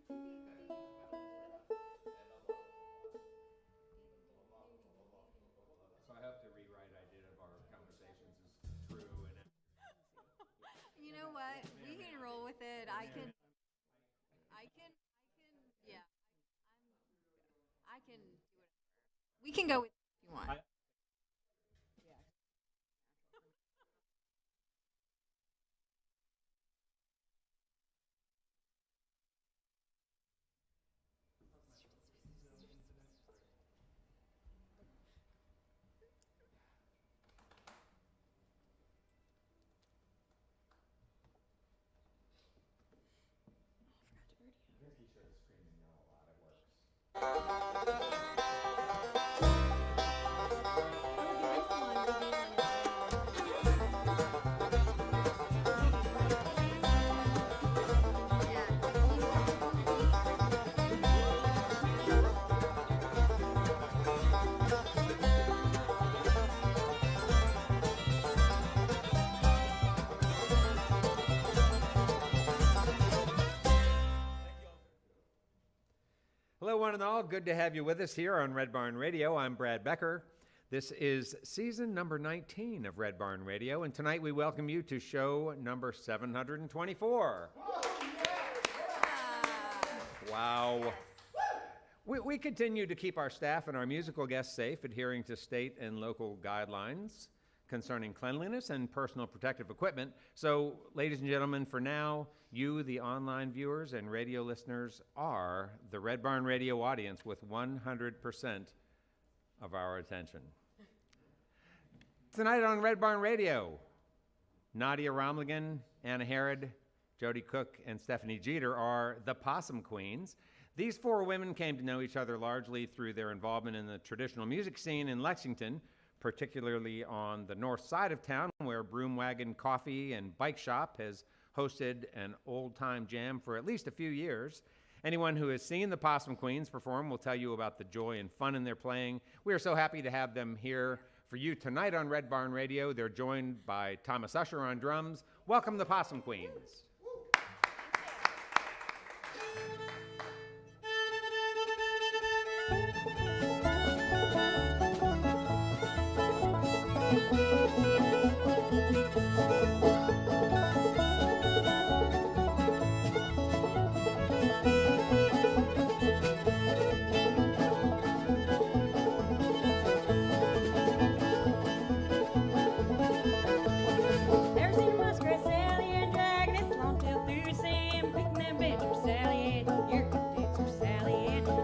So I hope the rewrite I did of our conversations is true and You know what? We can roll with it. Yeah. I can do whatever. We can go with it if you want. I guess you should have screamed and yelled a lot. It works. Hello, one and all. Good to have you with us here on Red Barn Radio. I'm Brad Becker. This is season number 19 of Red Barn Radio, and tonight we welcome you to show number 724. Wow. We continue to keep our staff and our musical guests safe, adhering to state and local guidelines concerning cleanliness and personal protective equipment. So, ladies and gentlemen, for now, you, the online viewers and radio listeners, are the Red Barn Radio audience with 100% of our attention. Tonight on Red Barn Radio, Nadia Romligan, Anna Herod, Jody Cook, and Stephanie Jeter are the Possum Queens. These four women came to know each other largely through their involvement in the traditional music scene in Lexington, particularly on the north side of town, where Broom Wagon Coffee and Bike Shop has hosted an old-time jam for at least a few years. Anyone who has seen the Possum Queens perform will tell you about the joy and fun in their playing. We are so happy to have them here for you tonight on Red Barn Radio. They're joined by Thomas Usher on drums. Welcome the Possum Queens.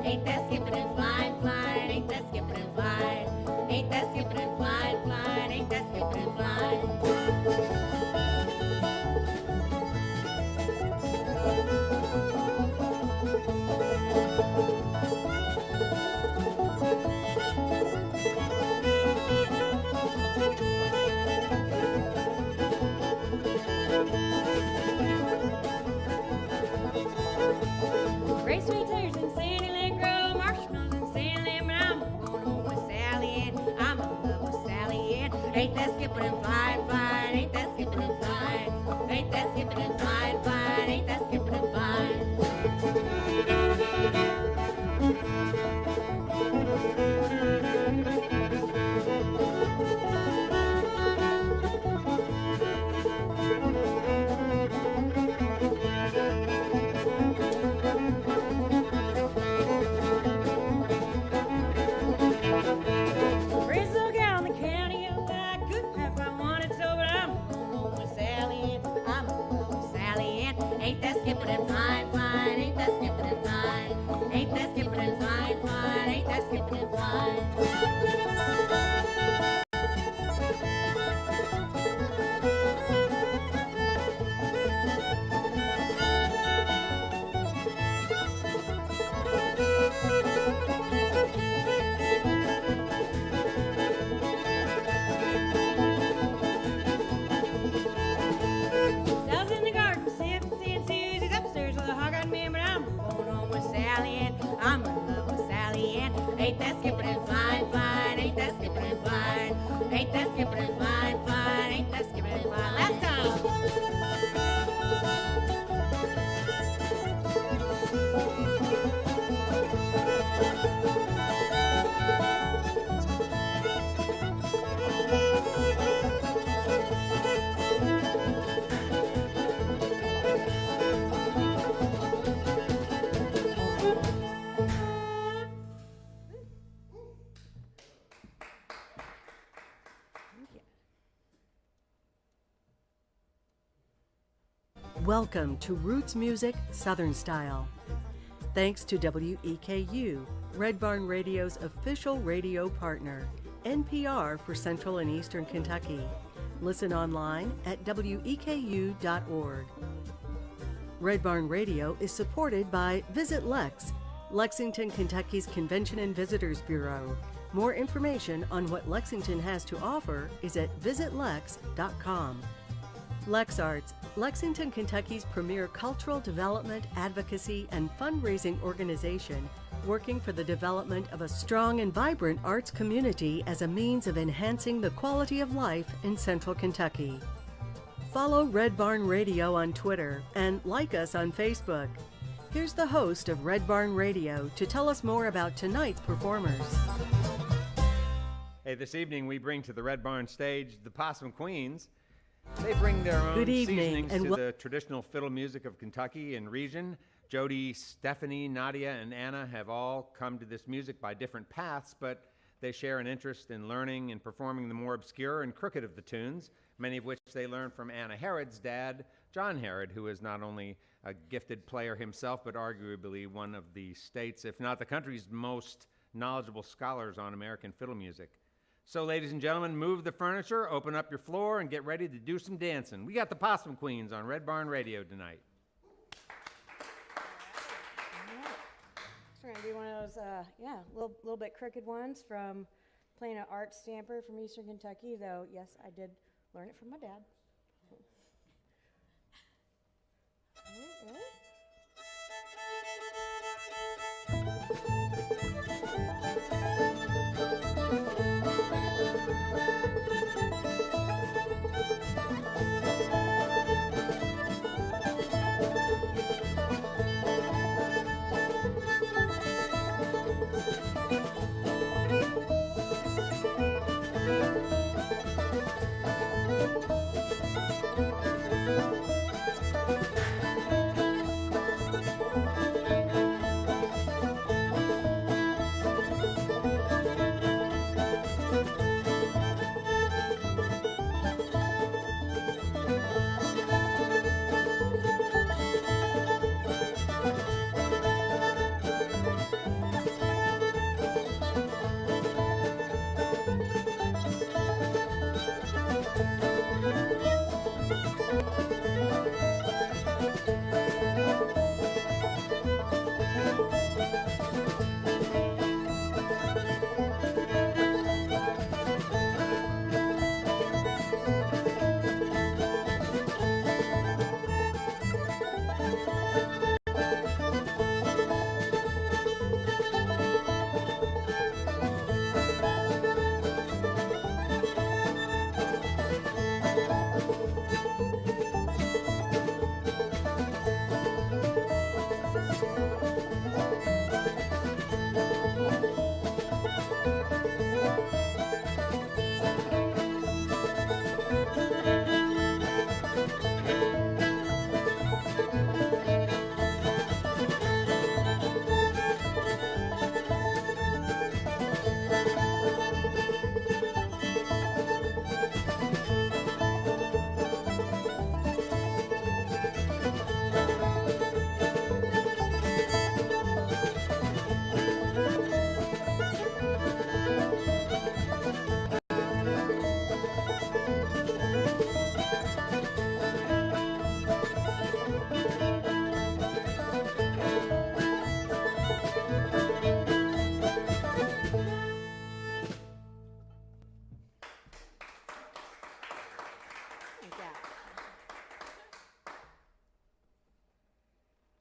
Ain't that skipping and flying, flying? Ain't that skipping and flying? Ain't that skipping and flying, flying? Ain't that skipping and flying? Ain't that skipping and flying, flying? Ain't that skipping and flying? Ain't that skipping and flying, flying? Ain't that skipping and flying? Ain't that skipping and flying, flying? Ain't that skipping and flying? Welcome to Roots Music Southern Style. Thanks to WEKU, Red Barn Radio's official radio partner, NPR for Central and Eastern Kentucky. Listen online at weku.org. Red Barn Radio is supported by Visit Lex, Lexington, Kentucky's Convention and Visitors Bureau. More information on what Lexington has to offer is at visitlex.com. LexArts, Lexington, Kentucky's premier cultural development, advocacy, and fundraising organization, working for the development of a strong and vibrant arts community as a means of enhancing the quality of life in Central Kentucky. Follow Red Barn Radio on Twitter and like us on Facebook. Here's the host of Red Barn Radio to tell us more about tonight's performers. Hey, this evening we bring to the Red Barn stage the Possum Queens. They bring their own Good evening, seasonings and to the traditional fiddle music of Kentucky and region. Jody, Stephanie, Nadia, and Anna have all come to this music by different paths, but they share an interest in learning and performing the more obscure and crooked of the tunes, many of which they learned from Anna Harrod's dad, John Harrod, who is not only a gifted player himself, but arguably one of the state's, if not the country's, most knowledgeable scholars on American fiddle music. So, ladies and gentlemen, move the furniture, open up your floor, and get ready to do some dancing. We got the Possum Queens on Red Barn Radio tonight. So we're gonna do one of those, little bit crooked ones from playing an art stamper from Eastern Kentucky. Though, yes, I did learn it from my dad.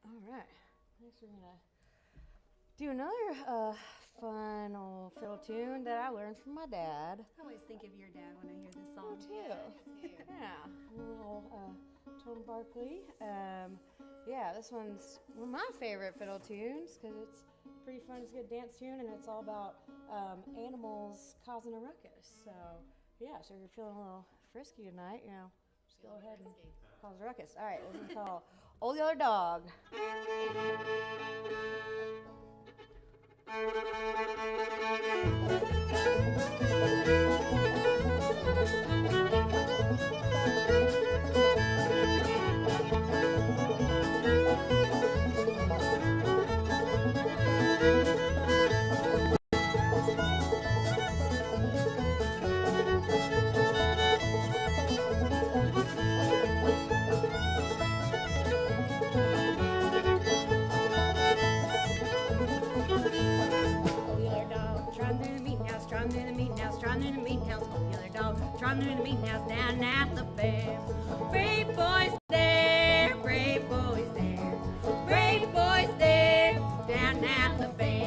All right, ready? We're gonna do another fun old fiddle tune that I learned from my dad. I always think of your dad when I hear this song. Too. Yeah, a little Tom Barkley. This one's one of my favorite fiddle tunes because it's pretty fun. It's a good dance tune, and it's all about animals causing a ruckus. So if you're feeling a little frisky tonight, just go ahead and cause a ruckus. All right, this is called Old Yeller Dog. on to the meeting house down at the band. Brave boys there, brave boys there, brave boys there, down at the band.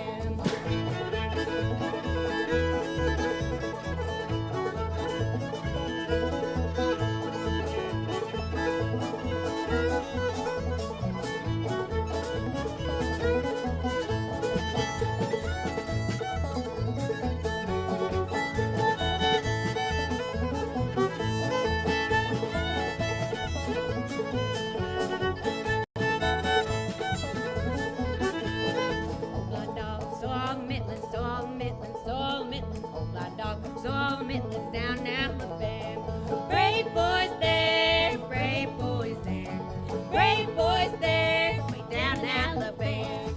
Down at the band. Brave boys there, brave boys there, brave boys there, way down at the band.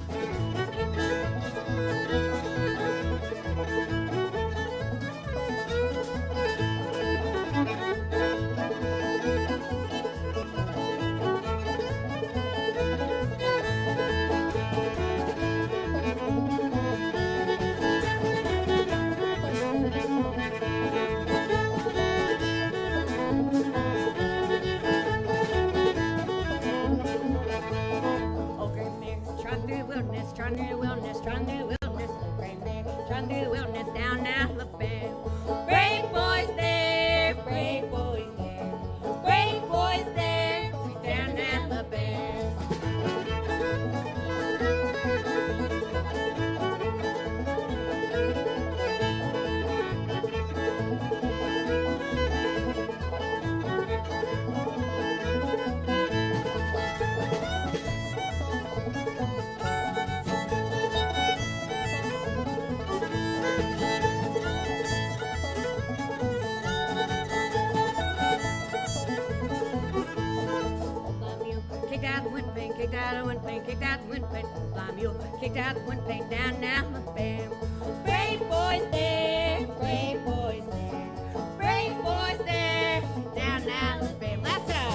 Trying to do wilderness, trying to do wilderness, right there, trying to do wilderness down at the band. Brave boys there, brave boys there, brave boys there, down at the band. Kicked out the wind pane, kicked out the wind pane, kicked out the wind pane. Fly mule, kicked out the wind pane, down now the band. Brave boys there, brave boys there, brave boys there, down now the band. Last time.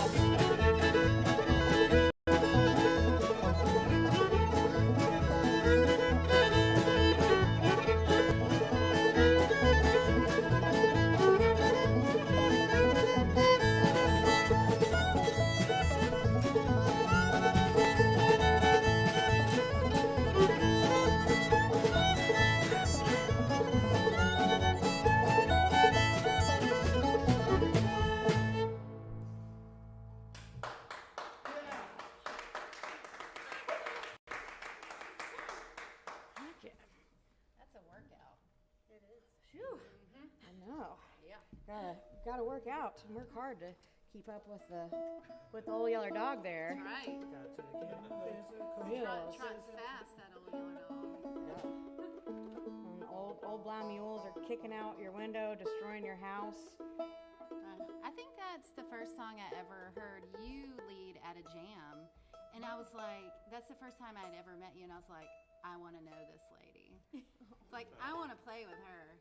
That's a workout. It is. Phew. I know. Yeah. Gotta work out and work hard to keep up with the old yeller dog there. Right. Yes. Trot fast, that old yellow dog. And old blind mules are kicking out your window, destroying your house. I think that's the first song I ever heard you lead at a jam. And I was like, that's the first time I'd ever met you. And I was like, I want to know this lady. It's like, I want to play with her.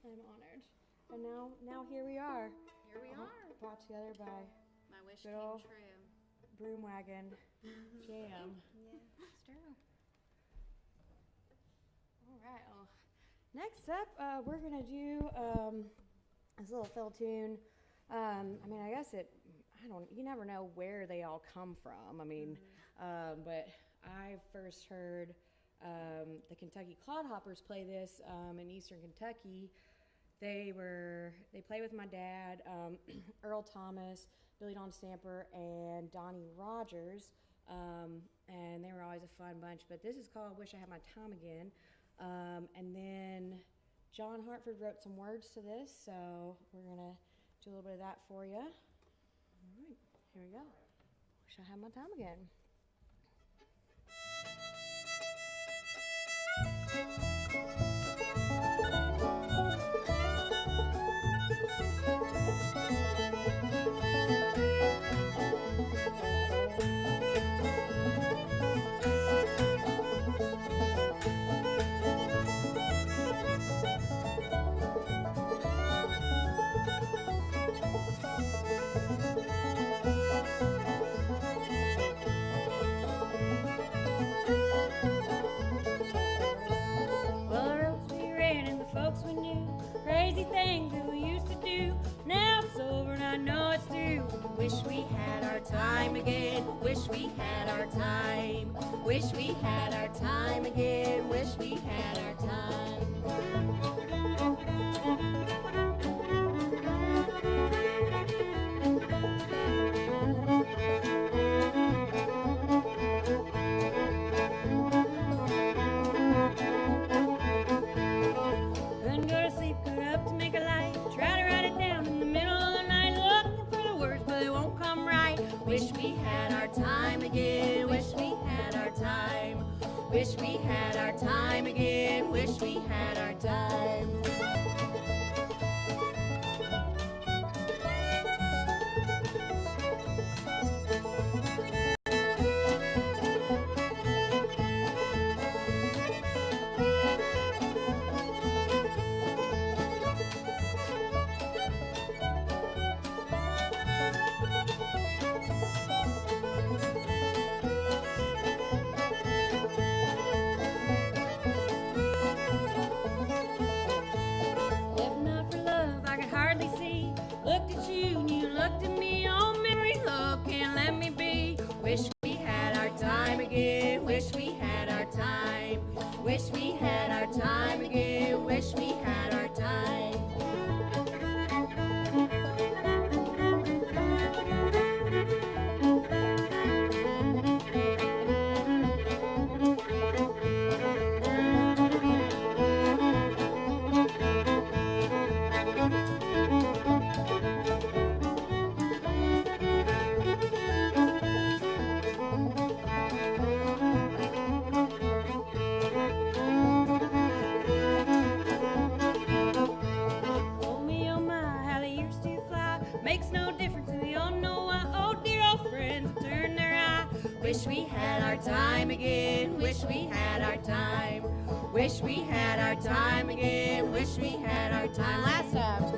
I'm honored. And now here we are. Here we are. Brought together by My wish Good came old- true. Broom Wagon Jam. Yeah, it's true. All right. Well, next up, we're gonna do this little fill tune. I mean, I guess you never know where they all come from. I mean, but I first heard the Kentucky Clodhoppers play this in Eastern Kentucky. They play with my dad, Earl Thomas, Billy Don Stamper, and Donnie Rogers, and they were always a fun bunch. But this is called "Wish I Had My Time Again," and then John Hartford wrote some words to this, so we're gonna do a little bit of that for you. All right, here we go. Wish I had my time again. again. Wish we had our time. Wish we had our time again. Wish we had our time. Couldn't go to sleep, got up to make a light. Try to write it down in the middle of the night. Looking for the words, but they won't come right. Wish we had our time again. Wish we had our time. Wish we had our time again. Wish we had our time. If not for love, I could hardly see. Looked at you and you looked at me. Oh, memory, love can't let me be. Wish we had our time again. Wish we had our time. Wish we had our time again. Wish we had our time. Oh me, oh my, how the years do fly. Makes no difference, we all know why. Oh dear old friends turn their eye. Wish we had our time again. Wish we had our time. Wish we had our time again. Wish we had our time. Last time.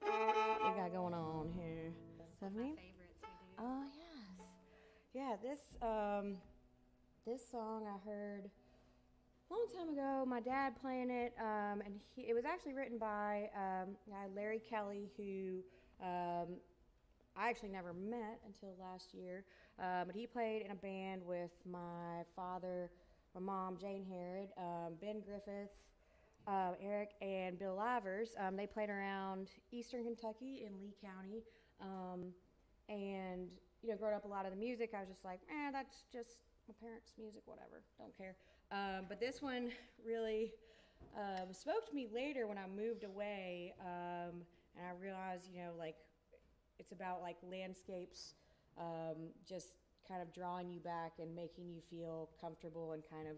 What we got going on here? Stephanie? Favorites we do. Oh yes, yeah. This song I heard a long time ago. My dad playing it, and it was actually written by guy Larry Kelly, who I actually never met until last year. But he played in a band with my father, my mom, Jane Harrod, Ben Griffith, Eric, and Bill Livers. They played around Eastern Kentucky in Lee County. And, growing up, a lot of the music, I was just like, that's just my parents' music, whatever, don't care. But this one really spoke to me later when I moved away, and I realized, it's about, landscapes, just kind of drawing you back and making you feel comfortable and kind of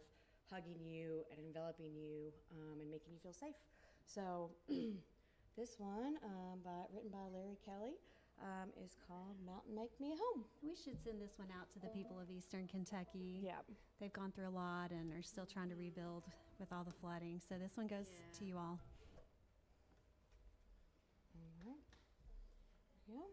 hugging you and enveloping you, and making you feel safe. So this one, written by Larry Kelly, is called Mountain Make Me a Home. We should send this one out to the people of Eastern Kentucky. Yeah. They've gone through a lot and are still trying to rebuild with all the flooding. So this one goes to you all. All right. Yeah.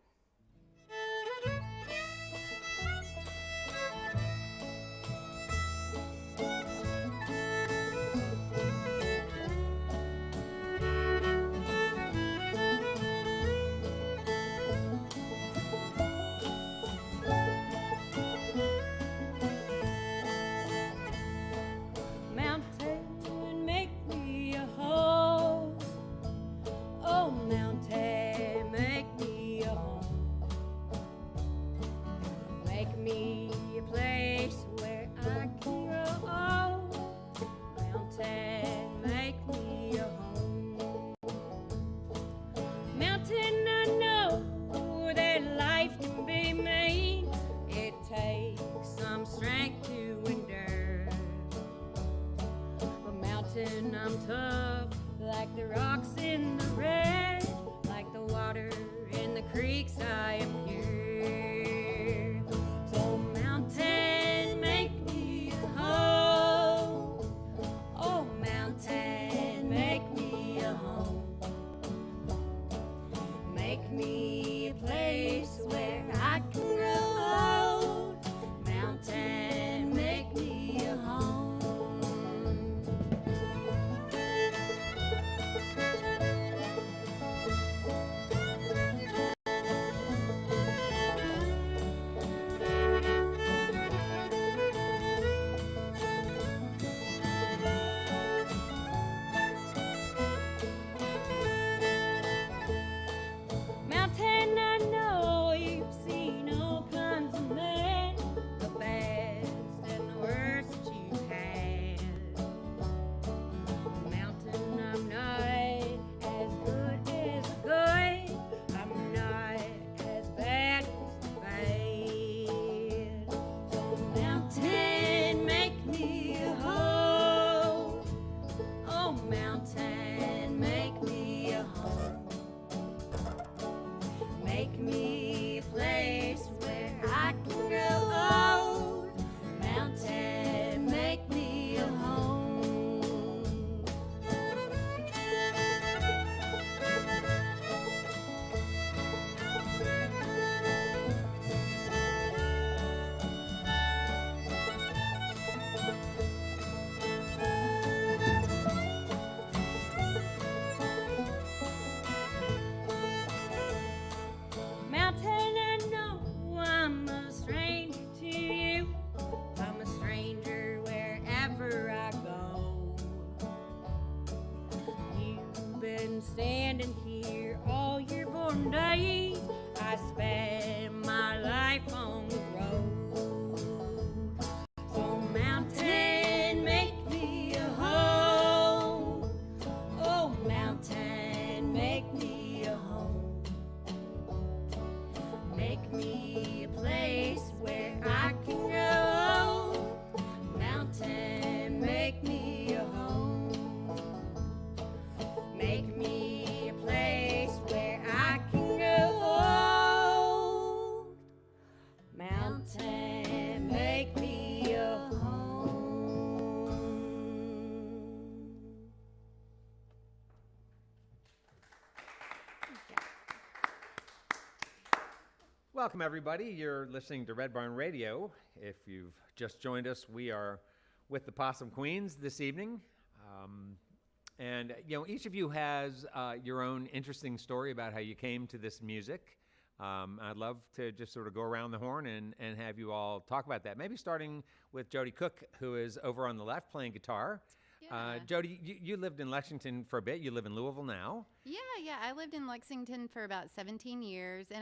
Mountain, make me a home. Oh, mountain, make me a home. Make me a place where I can grow. Mountain, make me a home. Mountain, I know that life can be mean. It takes some strength to endure. But mountain, I'm tough, like the rocks in the red, like the water in the creeks, I am pure. So mountain, make me a home. Welcome, everybody. You're listening to Red Barn Radio. If you've just joined us, we are with the Possum Queens this evening. And, each of you has your own interesting story about how you came to this music. I'd love to just sort of go around the horn and have you all talk about that. Maybe starting with Jody Cook, who is over on the left playing guitar. Yeah. Jody, you lived in Lexington for a bit. You live in Louisville now. Yeah. I lived in Lexington for about 17 years, and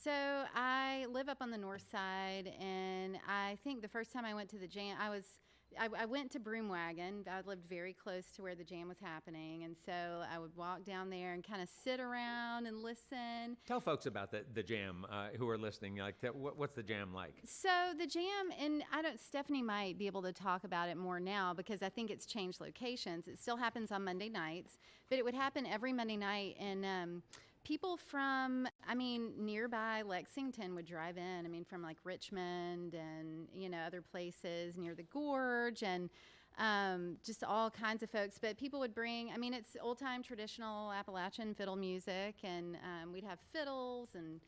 so I live up on the north side, and I think the first time I went to the jam, I went to Broomwagon. I lived very close to where the jam was happening, and so I would walk down there and kind of sit around and listen. Tell folks about the jam who are listening. What's the jam like? So the jam, and Stephanie might be able to talk about it more now because I think it's changed locations. It still happens on Monday nights, but it would happen every Monday night, and people from, nearby Lexington would drive in. From like Richmond and, other places near the gorge and just all kinds of folks. But people would bring, it's old time traditional Appalachian fiddle music, and we'd have fiddles and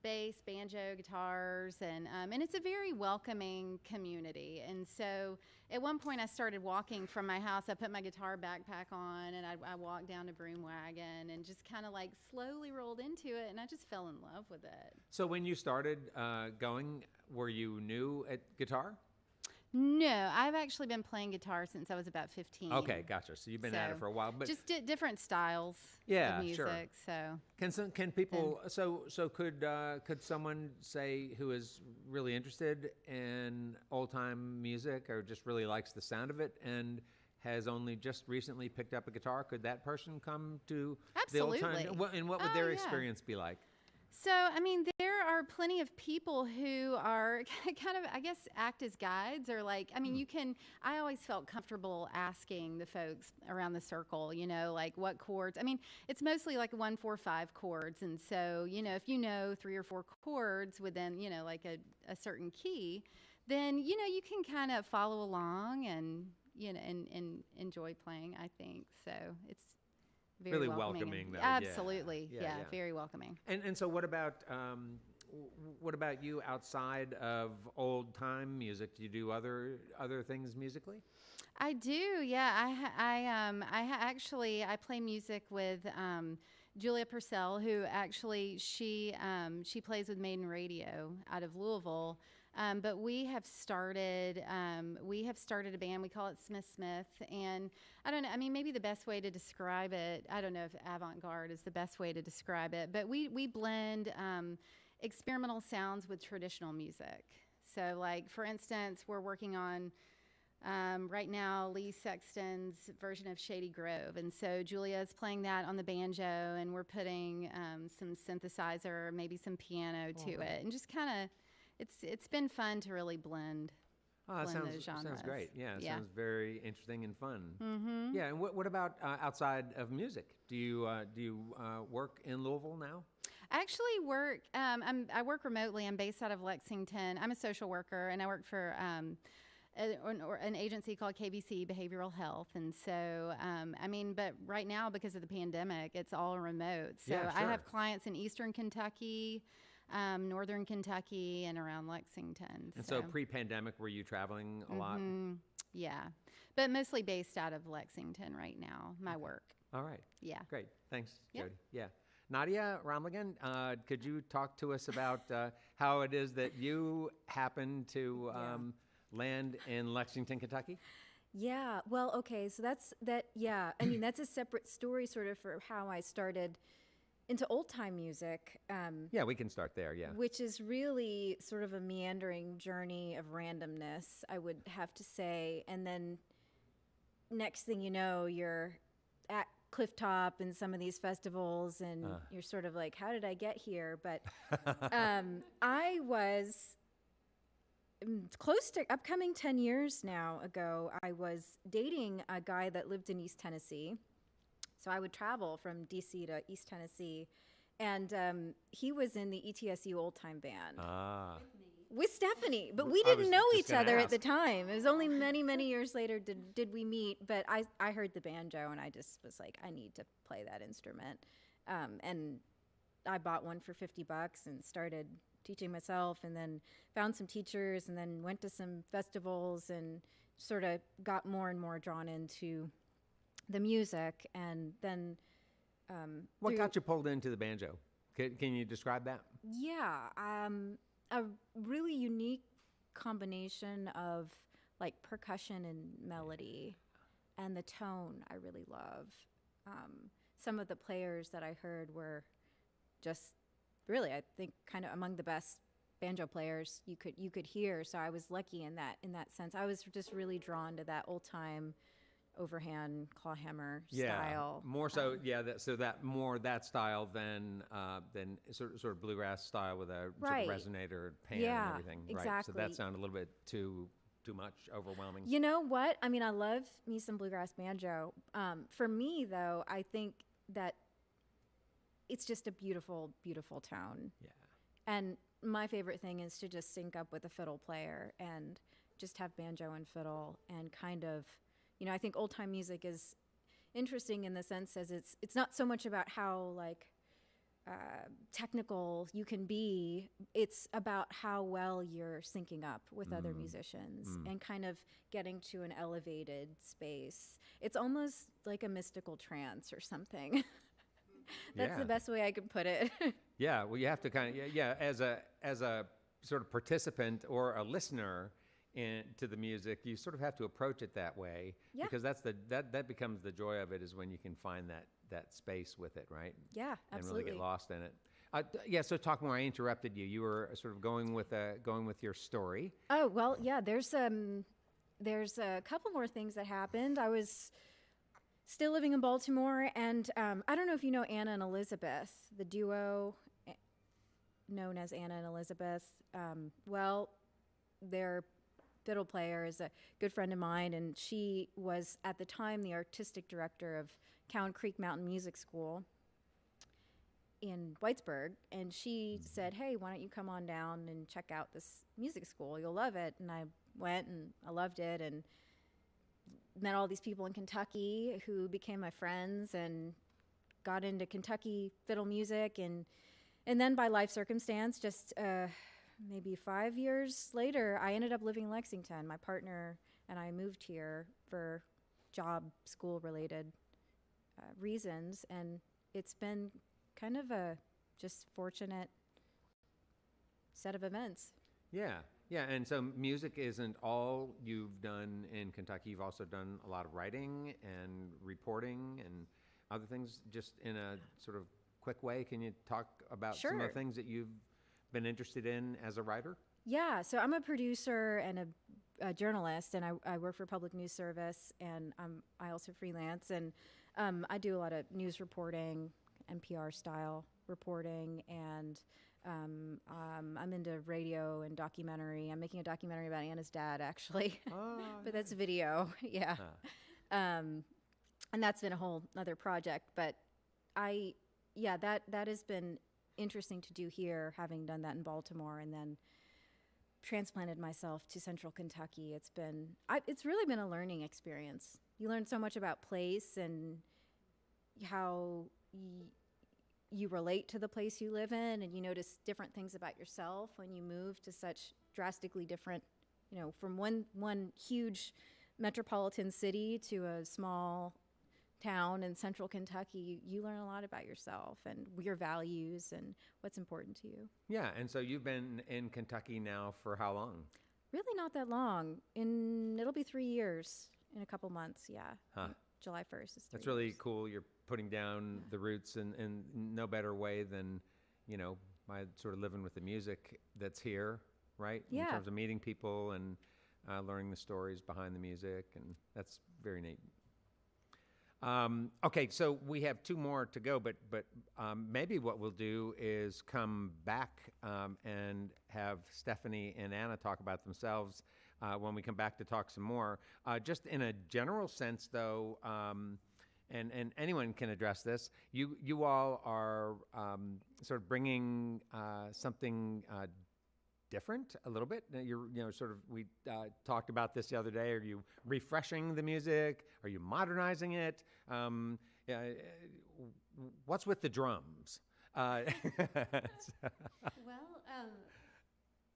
bass, banjo, guitars, and it's a very welcoming community. And so at one point I started walking from my house. I put my guitar backpack on, and I walked down to Broomwagon and just kind of like slowly rolled into it, and I just fell in love with it. So when you started going, were you new at guitar? No, I've actually been playing guitar since I was about 15. Okay, gotcha. So you've been at it for a while, but just different styles yeah, of music. Sure. So Can people? So could someone say who is really interested in old time music or just really likes the sound of it and has only just recently picked up a guitar? Could that person come to Absolutely. the old time? And what would their experience be like? So, there are plenty of people who are kind of, I guess, act as guides or like, I always felt comfortable asking the folks around the circle, like what chords. It's mostly like 1, 4, 5 chords. And so, if you know 3 or 4 chords within, like a certain key, then, you can kind of follow along and, and enjoy playing, I think. So it's very really welcoming, though. Absolutely. Yeah, very welcoming. And so what about you outside of old time music? Do you do other things musically? I do. Yeah. I play music with Julia Purcell, who actually she plays with Maiden Radio out of Louisville. But we have started a band. We call it Smith Smith, and I don't know. Maybe the best way to describe it, I don't know if avant-garde is the best way to describe it, but we blend experimental sounds with traditional music. So, like for instance, we're working on right now Lee Sexton's version of Shady Grove, and so Julia is playing that on the banjo, and we're putting some synthesizer, maybe some piano to it, and just kind of. It's been fun to really blend those genres. Sounds great. Yeah, sounds very interesting and fun. Mm-hmm. Yeah, and what about outside of music? Do you work in Louisville now? I actually work. I work remotely. I'm based out of Lexington. I'm a social worker, and I work for an agency called KBC Behavioral Health. And so, but right now because of the pandemic, it's all remote. So I have clients in Eastern Kentucky. Northern Kentucky and around Lexington. And so pre-pandemic, were you traveling a lot? Yeah, but mostly based out of Lexington right now, my work. All right. Yeah. Great. Thanks, Yep. Jody. Yeah. Nadia Romligan, could you talk to us about how it is that you happened to land in Lexington, Kentucky? Yeah, well, okay, so that's that's a separate story sort of for how I started into old time music. Yeah, we can start there, yeah. Which is really sort of a meandering journey of randomness, I would have to say. And then next thing you know, you're at Clifftop and some of these festivals, and you're sort of like, how did I get here? But I was close to upcoming 10 years now ago, I was dating a guy that lived in East Tennessee. So I would travel from D.C. to East Tennessee, and he was in the ETSU Old Time Band with Stephanie. But we didn't know each other at the time. It was only many, many years later did we meet. But I heard the banjo, and I just was like, I need to play that instrument. And I bought one for $50 and started teaching myself, and then found some teachers, and then went to some festivals, and sort of got more and more drawn into the music. And then What through- got you pulled into the banjo? Can you describe that? Yeah, a really unique combination of like percussion and melody, and the tone I really love. Some of the players that I heard were just really, I think, kind of among the best banjo players you could hear. So I was lucky in that sense. I was just really drawn to that old time overhand clawhammer style. More so, that style than sort of bluegrass style with a Right. sort of resonator pan Yeah, and everything. Right. So exactly. that sounded a little bit too much, overwhelming. You know what? I mean, I love me some bluegrass banjo. For me, though, I think that it's just a beautiful, beautiful tone. Yeah. And my favorite thing is to just sync up with a fiddle player and just have banjo and fiddle, and kind of, I think old time music is interesting in the sense as it's not so much about how like technical you can be. It's about how well you're syncing up with other musicians and kind of getting to an elevated space. It's almost like a mystical trance or something. That's Yeah. the best way I could put it. Yeah, well, you have to kind of as a sort of participant or a listener to the music, you sort of have to approach it that way. Yeah. Because that becomes the joy of it, is when you can find that space with it, right? Yeah, And absolutely. really get lost in it. So talk more. I interrupted you. You were sort of going with your story. Oh, well, yeah, there's a couple more things that happened. I was still living in Baltimore, and I don't know if you know Anna and Elizabeth, the duo known as Anna and Elizabeth. Well, their fiddle player is a good friend of mine, and she was at the time the artistic director of Cowan Creek Mountain Music School in Whitesburg, and she said, "Hey, why don't you come on down and check out this music school? You'll love it." And I went, and I loved it, and met all these people in Kentucky who became my friends, and got into Kentucky fiddle music, and then by life circumstance, just maybe 5 years later, I ended up living in Lexington. My partner and I moved here for job, school-related reasons, and it's been kind of a just fortunate set of events. Yeah, and so music isn't all you've done in Kentucky. You've also done a lot of writing and reporting and other things. Just in a sort of quick way, can you talk about some of Sure. the things that you've been interested in as a writer? Yeah, so I'm a producer and a journalist, and I work for Public News Service, and I also freelance, and I do a lot of news reporting, NPR style reporting, and I'm into radio and documentary. I'm making a documentary about Anna's dad, actually, but that's video, yeah. And that's been a whole other project, but that has been interesting to do here, having done that in Baltimore, and then transplanted myself to Central Kentucky. It's really been a learning experience. You learn so much about place and how you relate to the place you live in, and you notice different things about yourself when you move to such drastically different, from one huge metropolitan city to a small town in Central Kentucky. You learn a lot about yourself and your values and what's important to you. Yeah, and so you've been in Kentucky now for how long? Really not that long. It'll be 3 years in a couple months, yeah. Huh. July 1st is 3 That's really years. cool. You're putting down the roots in no better way than, by sort of living with the music that's here, right? Yeah. In terms of meeting people and learning the stories behind the music, and that's very neat. Okay, so we have two more to go, but maybe what we'll do is come back and have Stephanie and Anna talk about themselves when we come back to talk some more. Just in a general sense, though, and anyone can address this, you all are sort of bringing something different a little bit. You're sort of, we talked about this the other day. Are you refreshing the music? Are you modernizing it? What's with the drums? Uh, Well,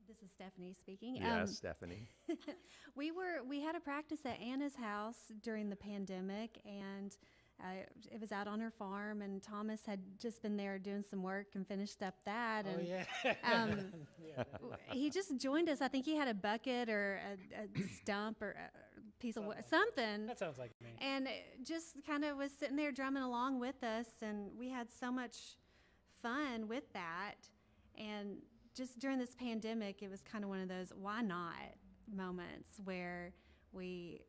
this is Stephanie speaking. yes, Stephanie. We had a practice at Anna's house during the pandemic, and it was out on her farm, and Thomas had just been there doing some work and finished up that. Oh, And yeah. he just joined us. I think he had a bucket or a stump or a piece of something. That sounds like me. And just kind of was sitting there drumming along with us, and we had so much fun with that. And just during this pandemic, it was kind of one of those why not moments where we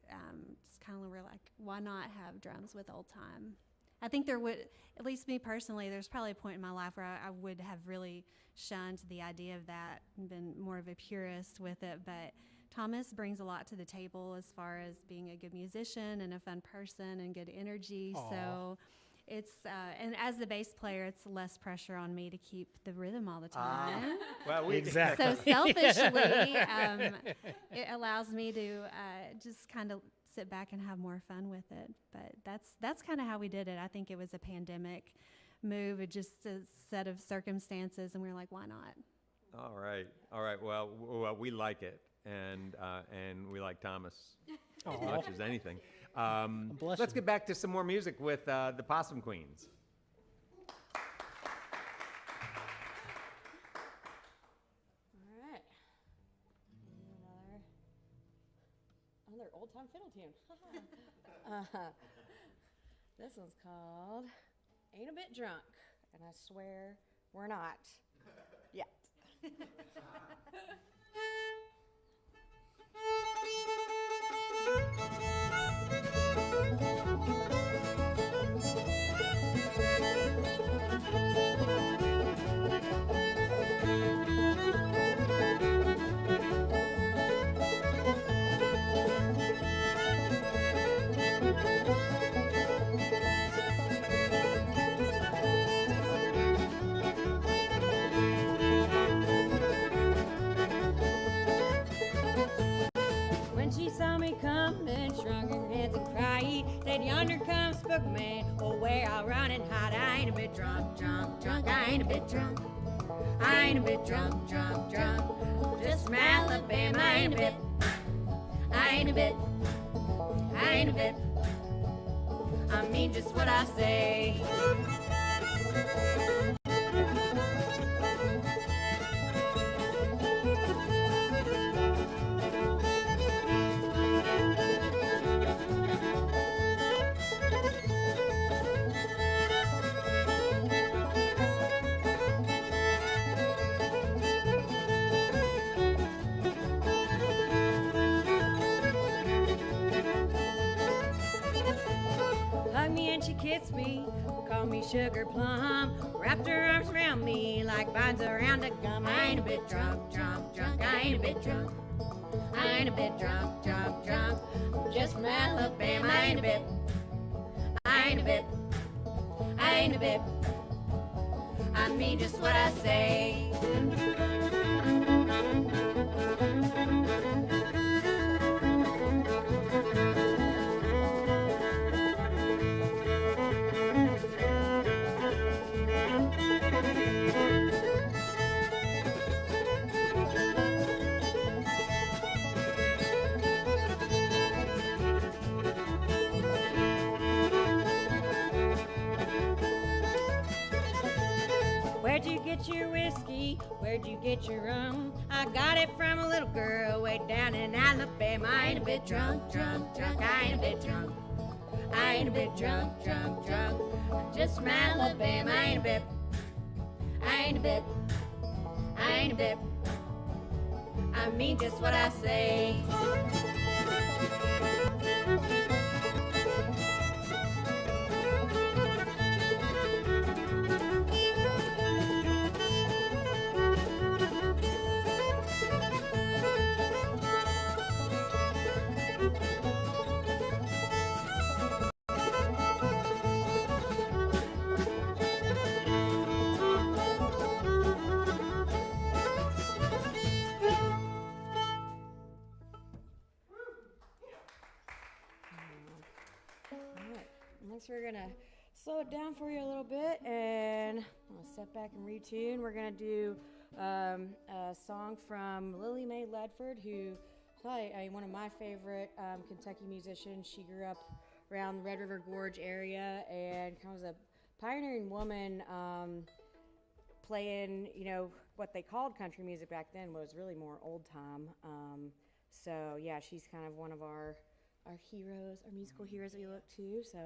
just kind of were like, why not have drums with old time? I think there would, at least me personally, there's probably a point in my life where I would have really shunned the idea of that and been more of a purist with it. But Thomas brings a lot to the table as far as being a good musician and a fun person and good energy. Aw. So it's, and as the bass player, it's less pressure on me to keep the rhythm all the time. Well, we Exactly. So selfishly, it allows me to just kind of sit back and have more fun with it. But that's kind of how we did it. I think it was a pandemic move, just a set of circumstances, and we were like, why not? All right. Well, we like it, and we like Thomas as Aw. much as anything. bless Let's him. get back to some more music with the Possum Queens. All right. Another old time fiddle tune. This one's called Ain't a Bit Drunk, and I swear we're not yet. When she saw me coming, shrunk her hands and cried, said, yonder comes Spookman, oh, where I'll run and hide. I ain't a bit drunk, drunk, drunk, I ain't a bit drunk. I ain't a bit drunk, drunk, drunk, just from Alabama. I ain't a bit, I ain't a bit, I ain't a bit, I mean just what I say. Hug me and she kissed me, called me sugar plum, wrapped her arms around me like vines around a gum. I ain't a bit drunk, drunk, drunk, I ain't a bit drunk. I ain't a bit drunk, drunk, drunk, I'm just from Alabama. I ain't a bit, I ain't a bit, I ain't a bit, I mean just what I say. Where'd you get your whiskey? Where'd you get your rum? I got it from a little girl way down in Alabama. I ain't a bit drunk, drunk, drunk, I ain't a bit drunk. I ain't a bit drunk, drunk, drunk, I'm just from Alabama. I ain't a bit, I ain't a bit, I ain't a bit, I mean just what I say. Next, we're gonna slow it down for you a little bit, and I'll step back and retune. We're gonna do a song from Lily Mae Ledford, who is probably one of my favorite Kentucky musicians. She grew up around the Red River Gorge area and kind of was a pioneering woman playing, what they called country music back then was really more old time. So yeah, she's kind of one of our heroes, our musical heroes that we look to. So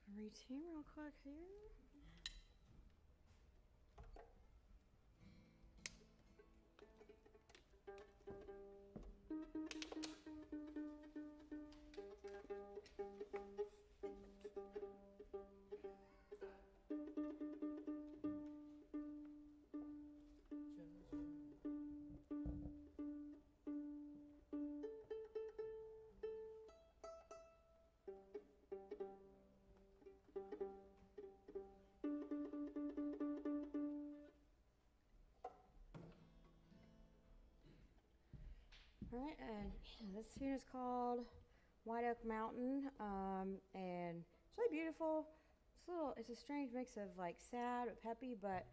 I'll retune real quick here. All right, and this tune is called White Oak Mountain, and it's really beautiful. It's a strange mix of like sad but peppy, but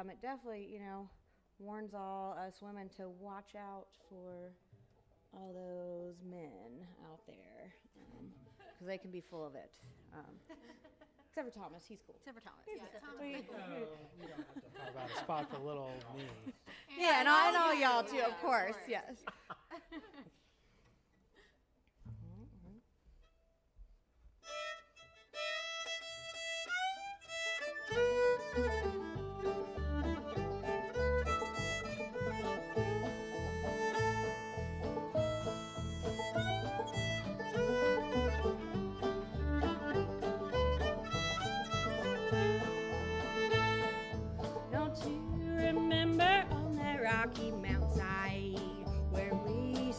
it definitely, warns all us women to watch out for all those men out there, because they can be full of it. Except for Thomas, he's cool. Except for Thomas. He's Yeah, good. Thomas. You don't have to talk about a spot for little old me. Yeah, and all Yeah, y'all too, yeah, of course, yes. Don't you remember on that rocky mountainside where we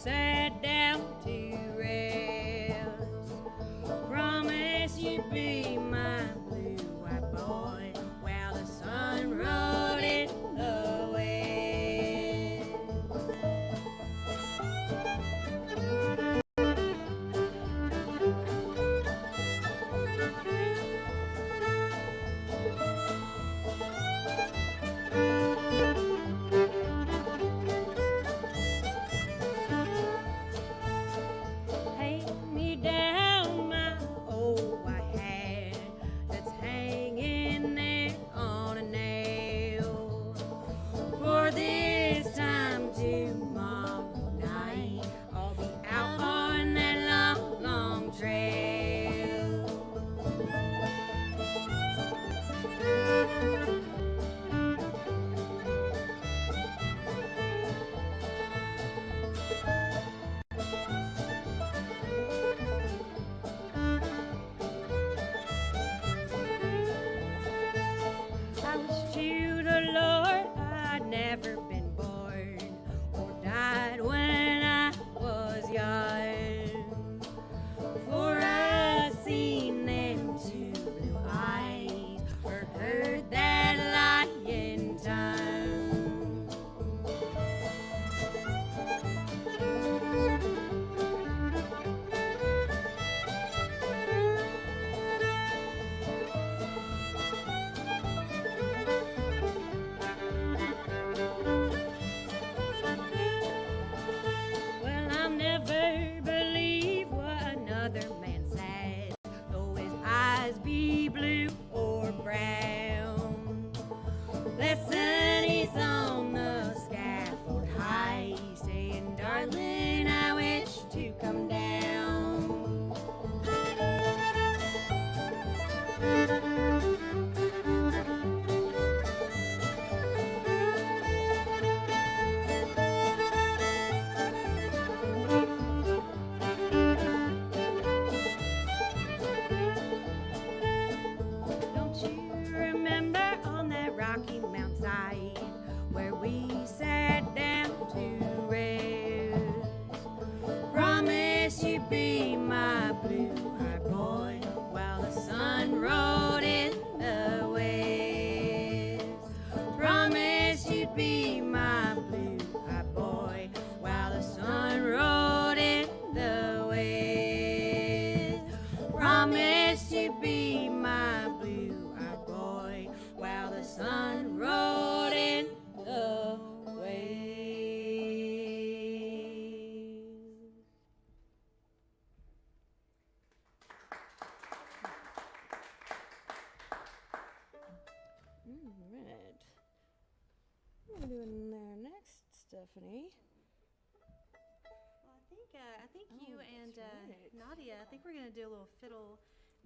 think you and right. Nadia, I think we're going to do a little fiddle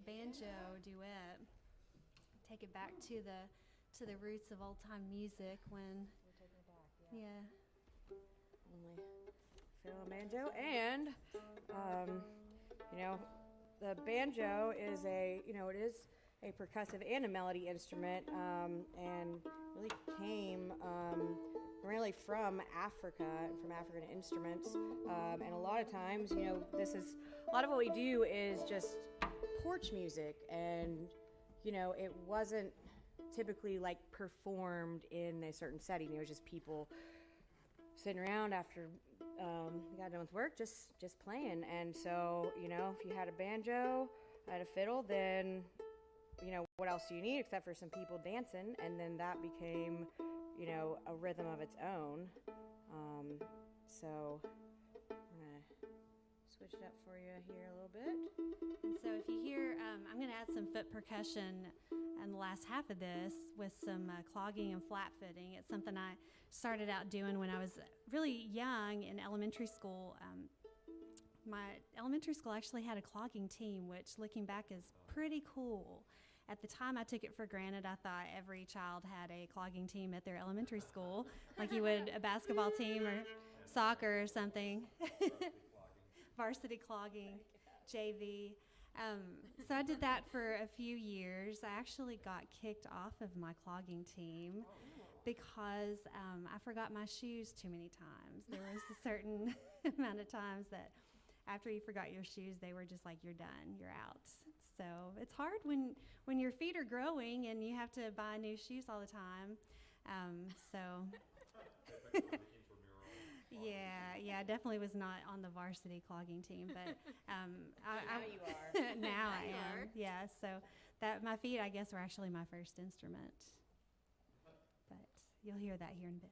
banjo duet. Take it back to the roots of old time music when. We'll take her back. Yeah. Only fiddle and banjo, and the banjo is it is a percussive and a melody instrument, and really came really from Africa and from African instruments, and a lot of times, a lot of what we do is just porch music, and it wasn't typically like performed in a certain setting. It was just people sitting around after we got done with work, just playing. And so, if you had a banjo, had a fiddle, then, what else do you need except for some people dancing? And then that became, a rhythm of its own. So I'm going to switch it up for you here a little bit. And so if you hear, I'm going to add some foot percussion in the last half of this with some clogging and flat footing. It's something I started out doing when I was really young in elementary school. My elementary school actually had a clogging team, which looking back is pretty cool. At the time, I took it for granted. I thought every child had a clogging team at their elementary school, like you would a basketball team or soccer or something. Varsity clogging, JV. So I did that for a few years. I actually got kicked off of my clogging team because I forgot my shoes too many times. There was a certain amount of times that after you forgot your shoes, they were just like, you're done, you're out. So it's hard when your feet are growing and you have to buy new shoes all the time. Yeah, I definitely was not on the varsity clogging team, but Now you are. now I am. Yeah, so that my feet, I guess, were actually my first instrument. But you'll hear that here in a bit.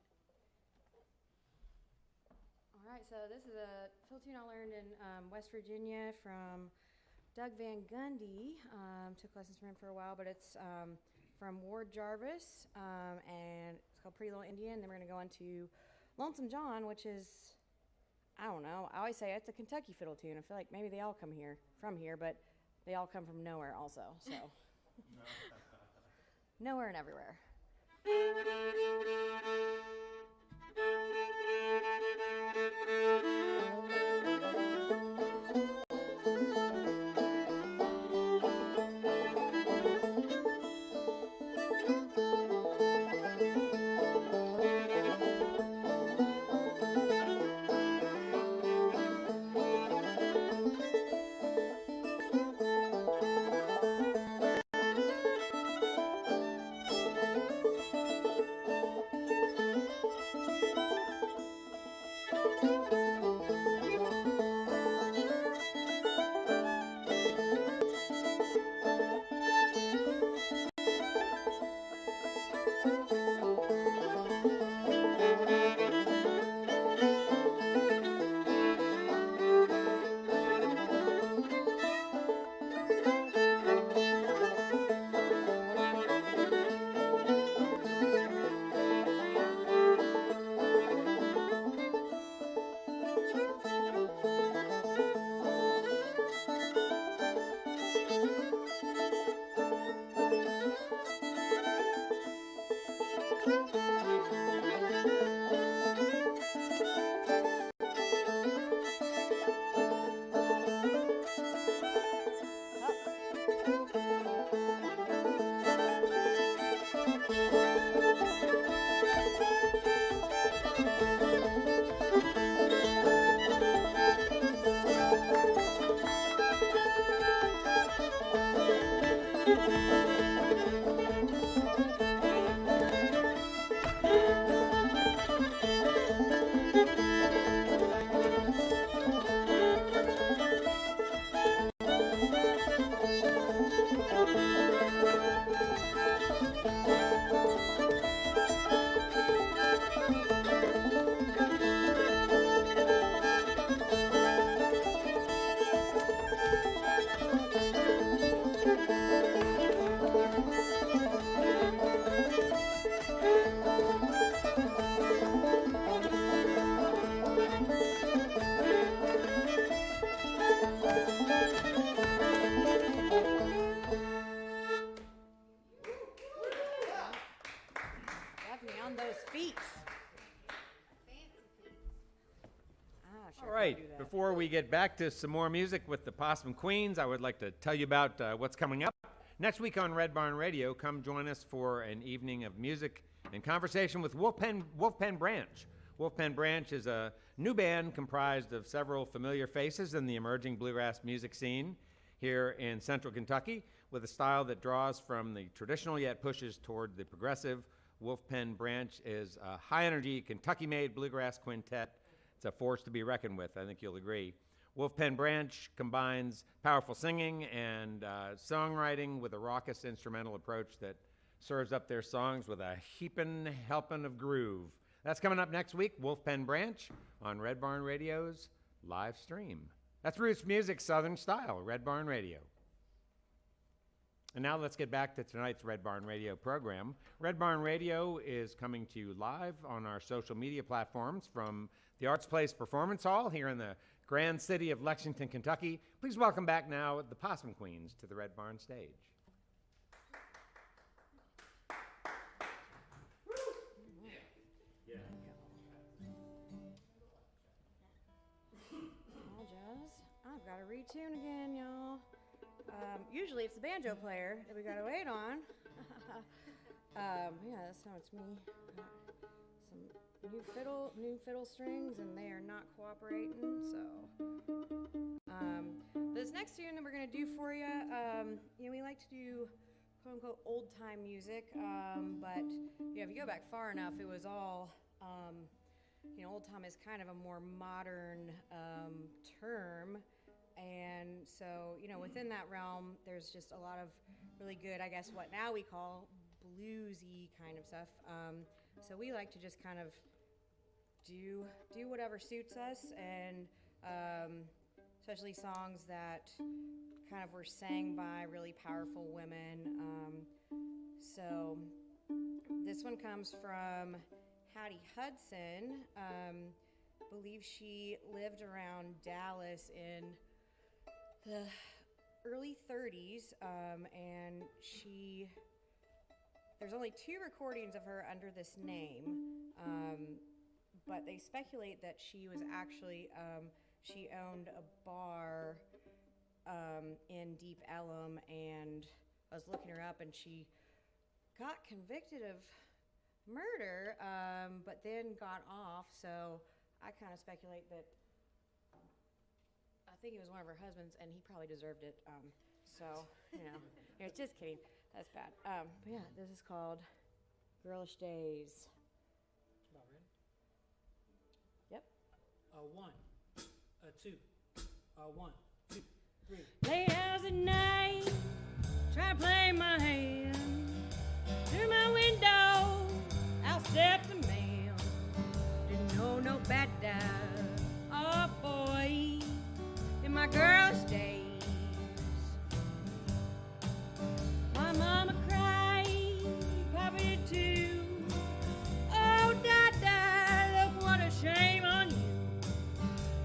All right, so this is a fiddle tune I learned in West Virginia from Doug Van Gundy. Took lessons from him for a while, but it's from Ward Jarvis, and it's called Pretty Little Indian. Then we're going to go into Lonesome John, which is, I don't know, I always say it's a Kentucky fiddle tune. I feel like maybe they all come from here, but they all come from nowhere also, so. Nowhere and everywhere. sure. All if I right, do that. before we get back to some more music with the Possum Queens, I would like to tell you about what's coming up. Next week on Red Barn Radio, come join us for an evening of music and conversation with Wolfpen Branch. Wolfpen Branch is a new band comprised of several familiar faces in the emerging bluegrass music scene here in central Kentucky, with a style that draws from the traditional yet pushes toward the progressive. Wolfpen Branch is a high-energy, Kentucky-made bluegrass quintet. It's a force to be reckoned with, I think you'll agree. Wolfpen Branch combines powerful singing and songwriting with a raucous instrumental approach that serves up their songs with a heapin' helpin' of groove. That's coming up next week, Wolfpen Branch, on Red Barn Radio's live stream. That's Roots Music Southern Style, Red Barn Radio. And now let's get back to tonight's Red Barn Radio program. Red Barn Radio is coming to you live on our social media platforms from the Arts Place Performance Hall here in the grand city of Lexington, Kentucky. Please welcome back now the Possum Queens to the Red Barn stage. Well, Jazz, I've got to retune again, y'all. Usually it's the banjo player that we got to wait on. Yeah, that's how it's me. Some new fiddle strings, and they are not cooperating. So, this next tune that we're gonna do for you, we like to do quote unquote old time music, but if you go back far enough, it was all. Old time is kind of a more modern term. And so, within that realm, there's just a lot of really good, I guess, what now we call bluesy kind of stuff. So we like to just kind of do whatever suits us, and especially songs that kind of were sang by really powerful women. So this one comes from Hattie Hudson. Believe she lived around Dallas in the early 30s, and there's only 2 recordings of her under this name, but they speculate that she was actually, she owned a bar in Deep Ellum, and I was looking her up, and she got convicted of murder, but then got off, so I kind of speculate that I think it was one of her husbands, and he probably deserved it. Just kidding. That's bad. But yeah, this is called Girlish Days. About ready? Yep. 1, 2, 1, 2, 3. Late hours at night, try to play my hand. Through my window, out stepped a man. Didn't know no better. Oh boy, in my girl's days. My mama cried, Papa did too. Oh, Dada, look what a shame on you.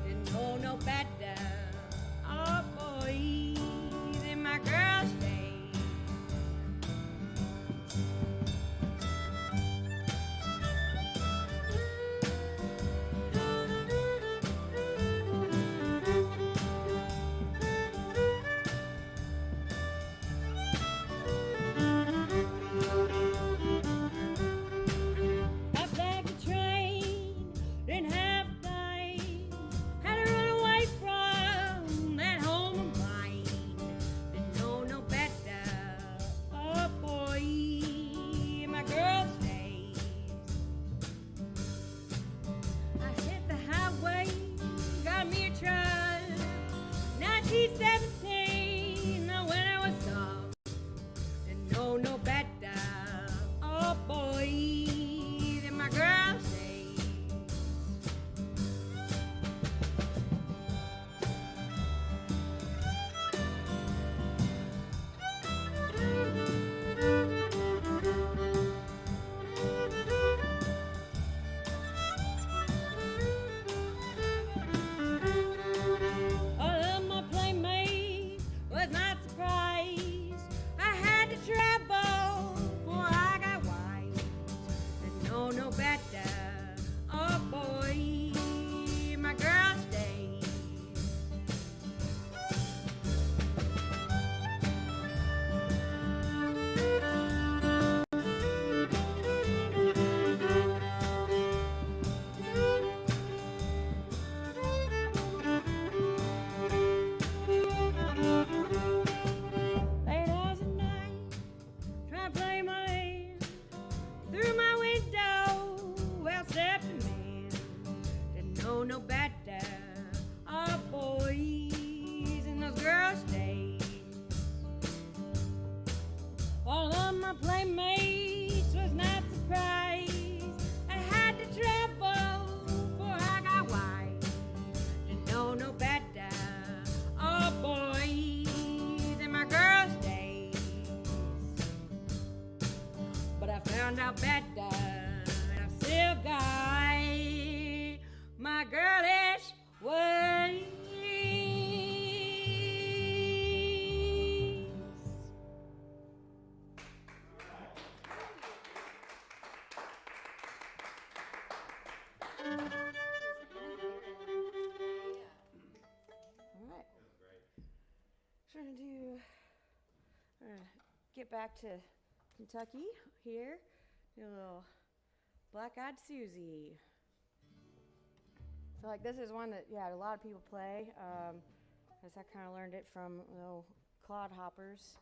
Didn't know no better. Oh boy, in my girl's days. Got back the train, didn't have time. Had to run away from turned out better. I've still got my girlish ways. All right. Trying to get back to Kentucky here. Do a little Black-Eyed Susie. I feel like this is one that, a lot of people play. Because I kind of learned it from clodhoppers.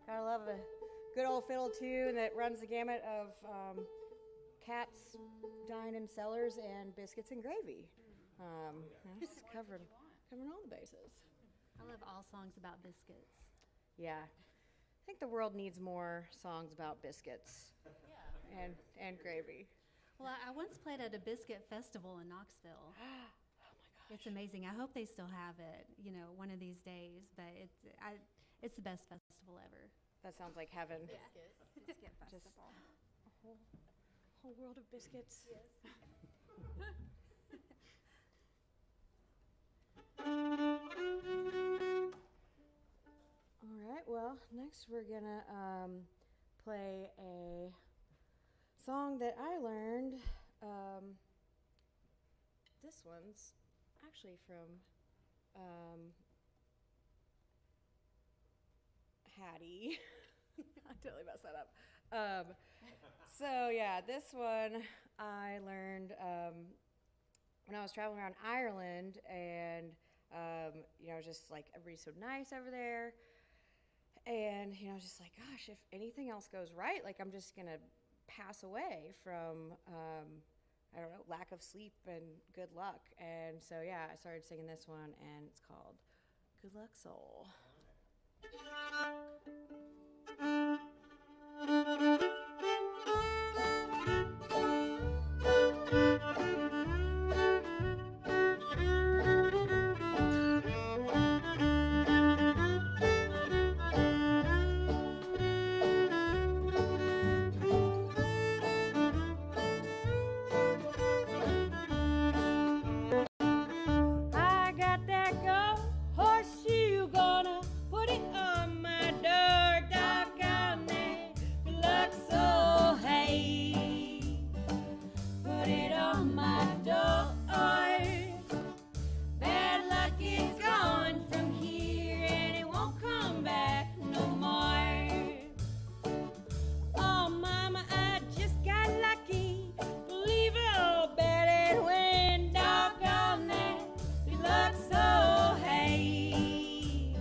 Gotta love a good old fiddle tune that runs the gamut of cats, dying in cellars, and biscuits and gravy. It's covering all the bases. I love all songs about biscuits. Yeah, I think the world needs more songs about biscuits and gravy. Well, I once played at a biscuit festival in Knoxville. Oh my gosh. It's amazing. I hope they still have it, one of these days. But it's the best festival ever. That sounds like heaven. Biscuit Just festival. a whole world of biscuits. Yes. All right, well, next we're gonna play a song that I learned. This one's actually from Hattie. I totally messed that up. So yeah, this one I learned when I was traveling around Ireland, and just like everybody's so nice over there, and just like, gosh, if anything else goes right, like I'm just gonna pass away from, I don't know, lack of sleep and good luck. And so, yeah, I started singing this one, and it's called Good Luck Soul. I got that gold horseshoe, gonna put it on my door, doggone it. Good luck, so hey, put it on my door. Bad luck is gone from here, and it won't come back no more. Oh, mama, I just got lucky. Believe it or bet it when, doggone that. Good luck, so hey,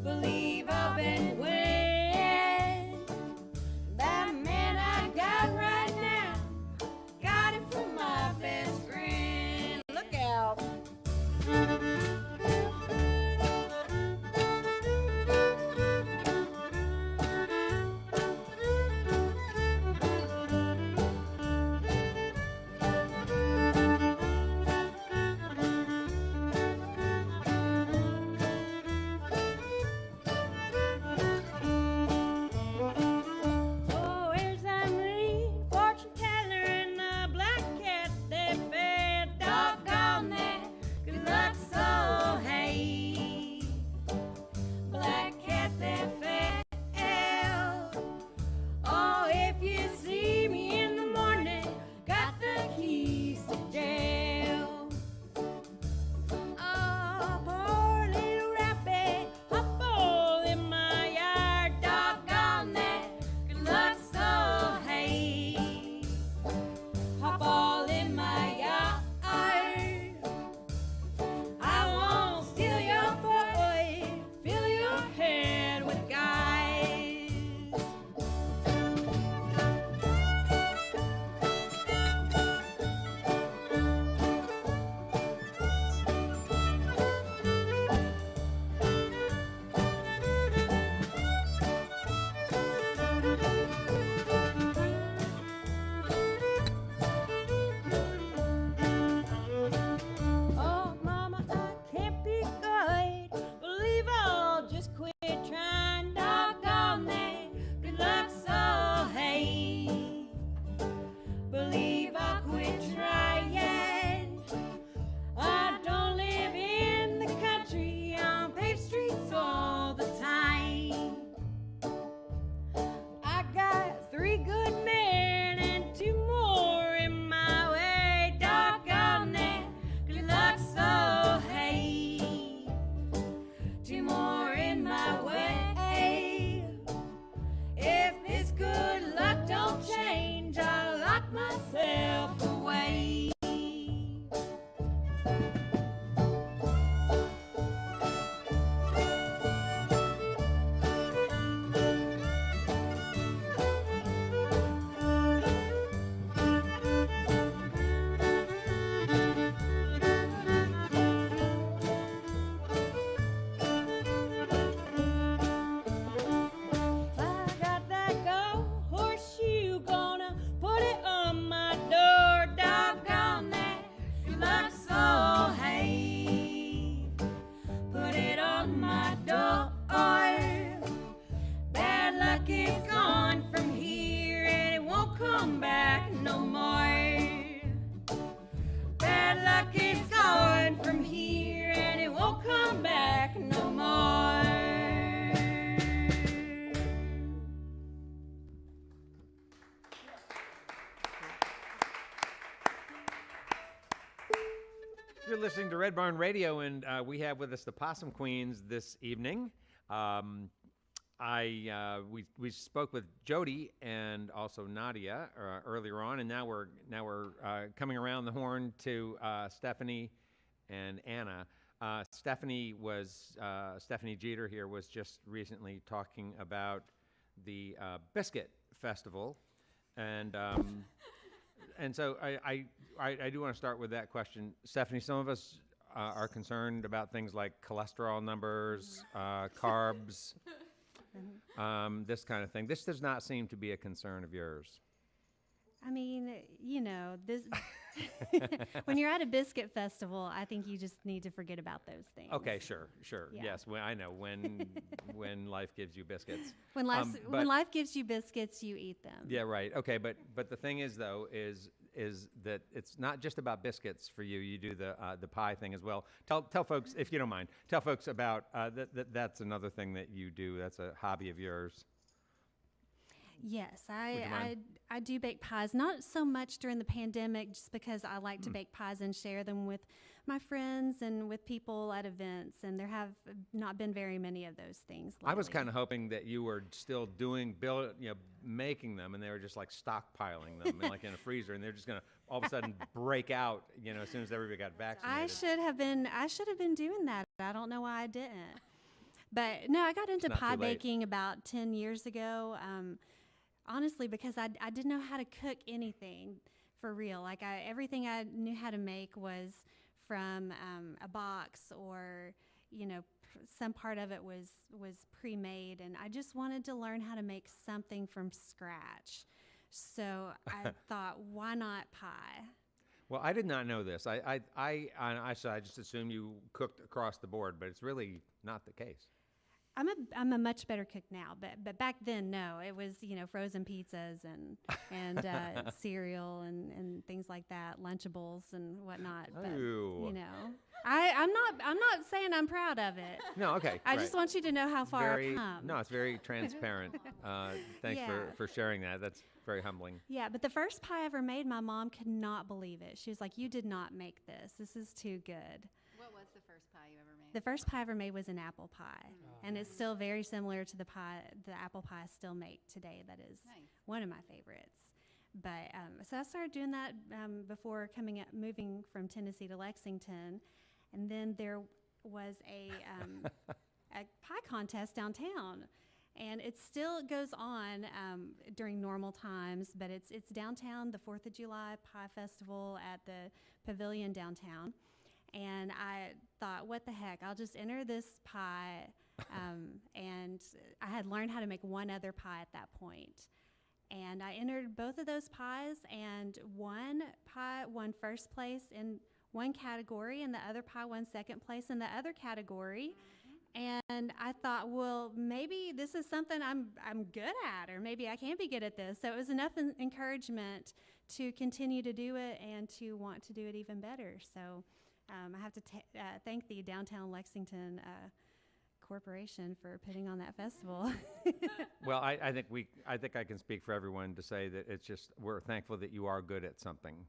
believe I'll bet it when. That man I got right now, got it from my best friend. Look out. Oh, here's Emily, fortune teller, and the black cat they fed. Doggone that. Good luck, so hey, black cat they fed. Oh, if you see me in the morning, got the keys to jail. Oh, poor little rabbit, hop all in my yard. Doggone that. Good luck, so hey, hop all in my yard. I won't steal your boy, fill your head with guys. Oh, mama, I can't be good. Believe I'll just quit trying. Doggone that. Good luck, so hey, believe I'll quit trying. I don't live in the country on paved streets all the time. I got 3 good men and 2 more in my way. Doggone that. Good luck, so hey, 2 more in my way. If this good luck don't change, I'll lock myself away. I got that gold horseshoe, gonna put it on my door. Doggone that. Good luck, so hey, put it on my door. Bad luck is gone from here, and it won't come back no more. Bad luck is gone from here, and it won't come back no more. You're listening to Red Barn Radio, and we have with us the Possum Queens this evening. We spoke with Jody and also Nadia earlier on, and now we're coming around the horn to Stephanie and Anna. Stephanie Jeter here was just recently talking about the Biscuit Festival And so I do want to start with that question. Stephanie, some of us are concerned about things like cholesterol numbers, carbs, this kind of thing. This does not seem to be a concern of yours. I mean, this when you're at a biscuit festival, I think you just need to forget about those things. Okay, sure. Yeah. Yes, I know when life gives you biscuits. When life gives you biscuits, you eat them. Yeah, right. Okay, but the thing is though is that it's not just about biscuits for you. You do the pie thing as well. Tell folks, if you don't mind, tell folks about that's another thing that you do. That's a hobby of yours. Yes, I do bake pies, not so much during the pandemic, just because I like to bake pies and share them with my friends and with people at events, and there have not been very many of those things lately. I was kind of hoping that you were still making them, and they were just like stockpiling them, like in a freezer, and they're just going to all of a sudden break out, as soon as everybody got vaccinated. I should have been doing that. I don't know why I didn't. But no, I got into pie baking about 10 years ago. Honestly, because I didn't know how to cook anything for real. Like everything I knew how to make was from a box, or some part of it was pre-made, and I just wanted to learn how to make something from scratch. So I thought, why not pie? Well, I did not know this. I just assumed you cooked across the board, but it's really not the case. I'm a much better cook now, but back then, no. It was frozen pizzas and cereal and things like that, Lunchables and whatnot. But, Ooh. I'm not saying I'm proud of it. No, okay. I just want you to know how far I've come. No, it's very transparent. Thanks for sharing that. That's very humbling. Yeah, but the first pie I ever made, my mom could not believe it. She was like, "You did not make this. This is too good." What was the first pie you ever made? The first pie I ever made was an apple pie, and it's still very similar to the apple pie I still make today. That is one of my favorites. But so I started doing that before moving from Tennessee to Lexington, and then there was a pie contest downtown, and it still goes on during normal times. But it's downtown, the 4th of July Pie Festival at the Pavilion downtown. And I thought, what the heck, I'll just enter this pie. And I had learned how to make one other pie at that point. And I entered both of those pies, and one pie won first place in one category, and the other pie won second place in the other category. And I thought, well, maybe this is something I'm good at, or maybe I can be good at this. So it was enough encouragement to continue to do it and to want to do it even better. So I have to thank the Downtown Lexington Corporation for putting on that festival. Well, I think I can speak for everyone to say that it's just we're thankful that you are good at something.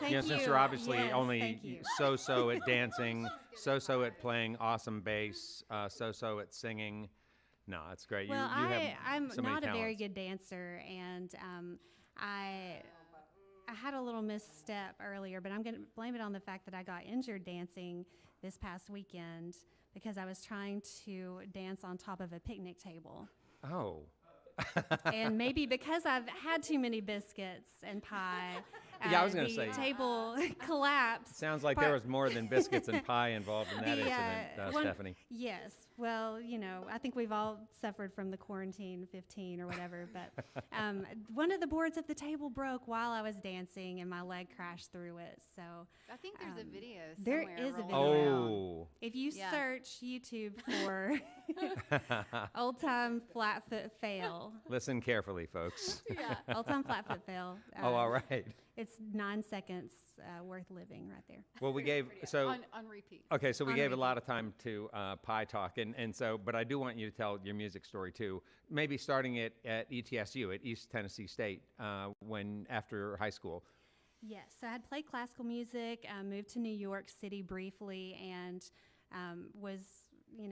Thank you. Since you're obviously Yes, only thank you. so at dancing, so at playing awesome bass, so at singing. No, it's great. Well, you have I'm so many not a very talents. good dancer, and I had a little misstep earlier, but I'm going to blame it on the fact that I got injured dancing this past weekend because I was trying to dance on top of a picnic table. Oh. And maybe because I've had too many biscuits and pie, Yeah, I was gonna the say. table collapsed. Sounds like there was more than biscuits and pie involved in that incident, Stephanie. Yes. Well, I think we've all suffered from the quarantine 15 or whatever. But one of the boards of the table broke while I was dancing, and my leg crashed through it. So I think there's a video there somewhere is a rolling video. around. Oh. if you Yeah. search YouTube for old time flatfoot fail, Listen carefully, folks. old time flatfoot fail. Oh, all right. It's 9 seconds worth living right there. Well, we gave On repeat. Okay, so we On gave a repeat. lot of time to pie talk, and so, but I do want you to tell your music story too. Maybe starting at ETSU, at East Tennessee State, after high school. Yes, so I had played classical music, moved to New York City briefly, and was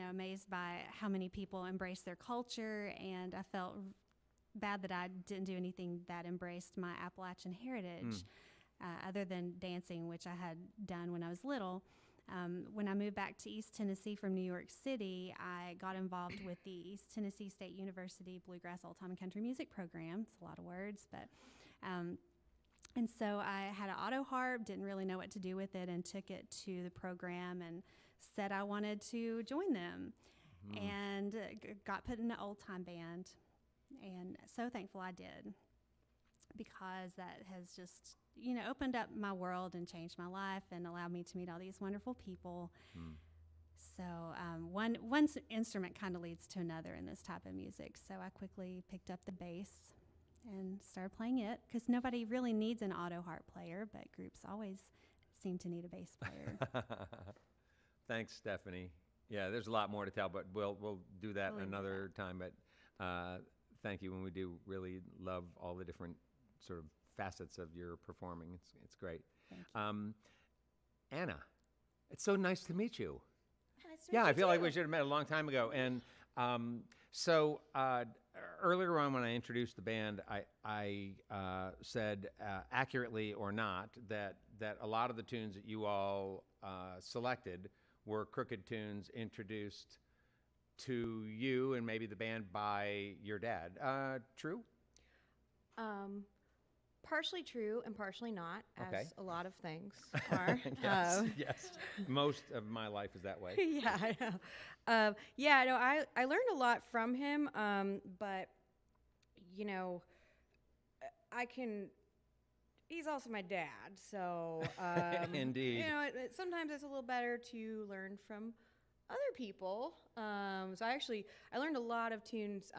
amazed by how many people embraced their culture, and I felt bad that I didn't do anything that embraced my Appalachian heritage, other than dancing, which I had done when I was little. When I moved back to East Tennessee from New York City, I got involved with the East Tennessee State University Bluegrass Old Time and Country Music Program. It's a lot of words, but and so I had an auto harp, didn't really know what to do with it, and took it to the program and said I wanted to join them, and got put in an old time band, and so thankful I did, because that has just opened up my world and changed my life and allowed me to meet all these wonderful people. So one instrument kind of leads to another in this type of music. So I quickly picked up the bass and started playing it, because nobody really needs an auto harp player, but groups always seem to need a bass player. Thanks, Stephanie. Yeah, there's a lot more to tell, but we'll do that We'll leave it another time. But thank you, and we do really love all the different sort of facets of your performing. It's great. Thank you. Anna, it's so nice to meet you. Nice to Yeah, meet I you feel like too. we should have met a long time ago. And so earlier on, when I introduced the band, I said, accurately or not, that a lot of the tunes that you all selected were crooked tunes introduced to you and maybe the band by your dad. True? Partially true and partially not, as Okay. a lot of things are. Yes, yes. Most of my life is that way. Yeah, I know. Yeah, no, I learned a lot from him, but he's also my dad, so Indeed. sometimes it's a little better to learn from other people. So I learned a lot of tunes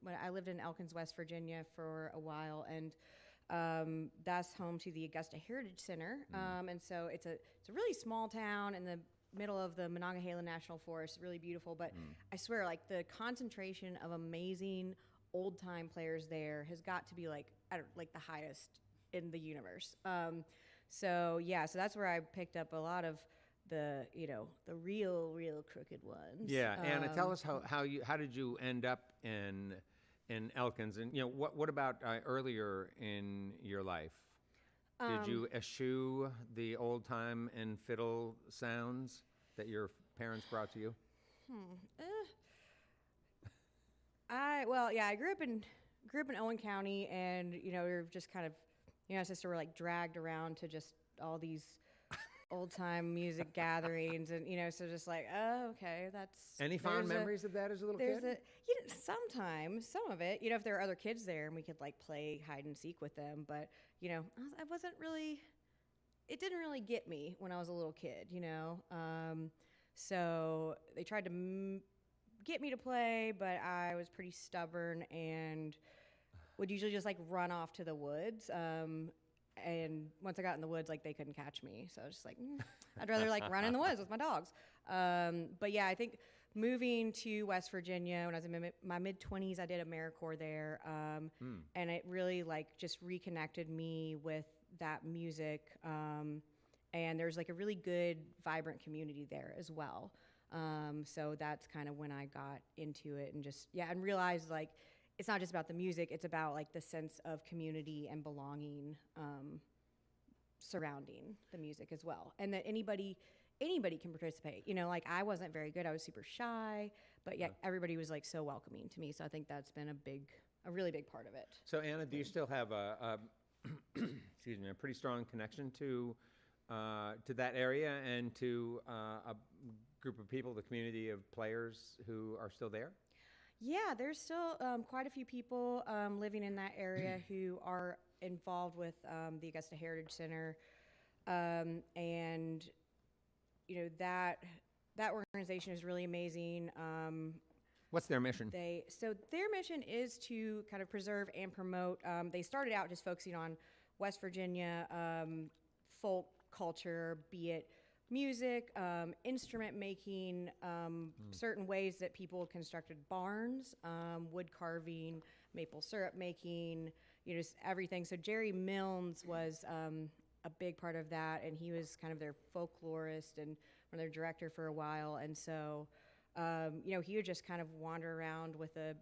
when I lived in Elkins, West Virginia for a while, and that's home to the Augusta Heritage Center. And so it's a really small town in the middle of the Monongahela National Forest, really beautiful. But I swear, like, the concentration of amazing old time players there has got to be like the highest in the universe. So that's where I picked up a lot of the real crooked ones. Yeah, Anna, tell us how did you end up in Elkins, and what about earlier in your life? Did you eschew the old time and fiddle sounds that your parents brought to you? I grew up in Owen County, and we were just kind of, my sister were like dragged around to just all these old time music gatherings, and so just like, oh, okay, that's Any fond memories of that as a little kid? Sometimes some of it, if there were other kids there and we could like play hide and seek with them, but I wasn't really, it didn't really get me when I was a little kid, so they tried to get me to play, but I was pretty stubborn and would usually just like run off to the woods. And once I got in the woods, like, they couldn't catch me. So I was just like, I'd rather like run in the woods with my dogs. But yeah, I think moving to West Virginia when I was in my mid-20s, I did AmeriCorps there. And it really like just reconnected me with that music. And there's like a really good, vibrant community there as well. So that's kind of when I got into it and realized like, it's not just about the music, it's about like the sense of community and belonging surrounding the music as well. And that anybody can participate. Like, I wasn't very good, I was super shy, but yet everybody was like so welcoming to me. So I think that's been a really big part of it. So Anna, do you still have a excuse me, a pretty strong connection to that area and to a group of people, the community of players who are still there? Yeah, there's still quite a few people living in that area who are involved with the Augusta Heritage Center, and that organization is really amazing. What's their mission? Their mission is to kind of preserve and promote. They started out just focusing on West Virginia folk culture, be it music, instrument making, certain ways that people constructed barns, wood carving, maple syrup making, just everything. So Jerry Milnes was a big part of that, and he was kind of their folklorist and their director for a while. And so, he would just kind of wander around with a,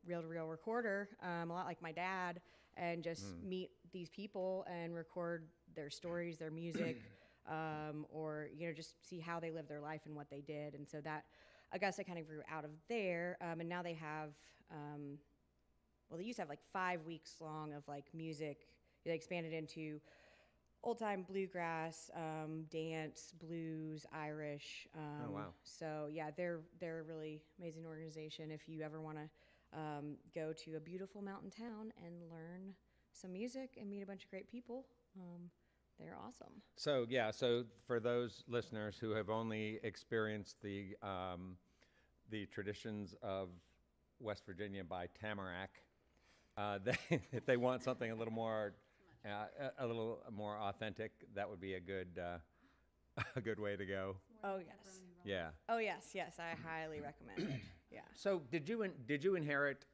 reel-to-reel recorder, a lot like my dad, and just meet these people and record their stories, their music. or just see how they lived their life and what they did. And so that Augusta kind of grew out of there, and now they have they used to have like 5 weeks long of like music. They expanded into old time bluegrass, dance, blues, Irish. Oh, wow. So yeah, they're a really amazing organization. If you ever want to go to a beautiful mountain town and learn some music and meet a bunch of great people, they're awesome. So so for those listeners who have only experienced the traditions of West Virginia by Tamarack, if they want something a little more authentic, that would be a good way to go. Oh yes. Yeah. Oh yes. I highly recommend it. Yeah. So did you inherit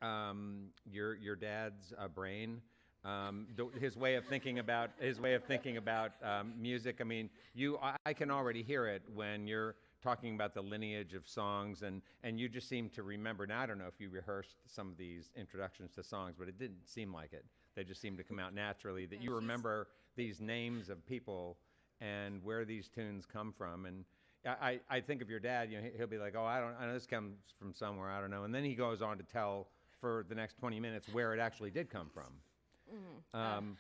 your dad's brain? His way of thinking about music. I mean, I can already hear it when you're talking about the lineage of songs, and you just seem to remember. Now, I don't know if you rehearsed some of these introductions to songs, but it didn't seem like it. They just seemed to come out naturally, that you remember these names of people and where these tunes come from. And I think of your dad, he'll be like, oh, I know this comes from somewhere, I don't know. And then he goes on to tell for the next 20 minutes where it actually did come from.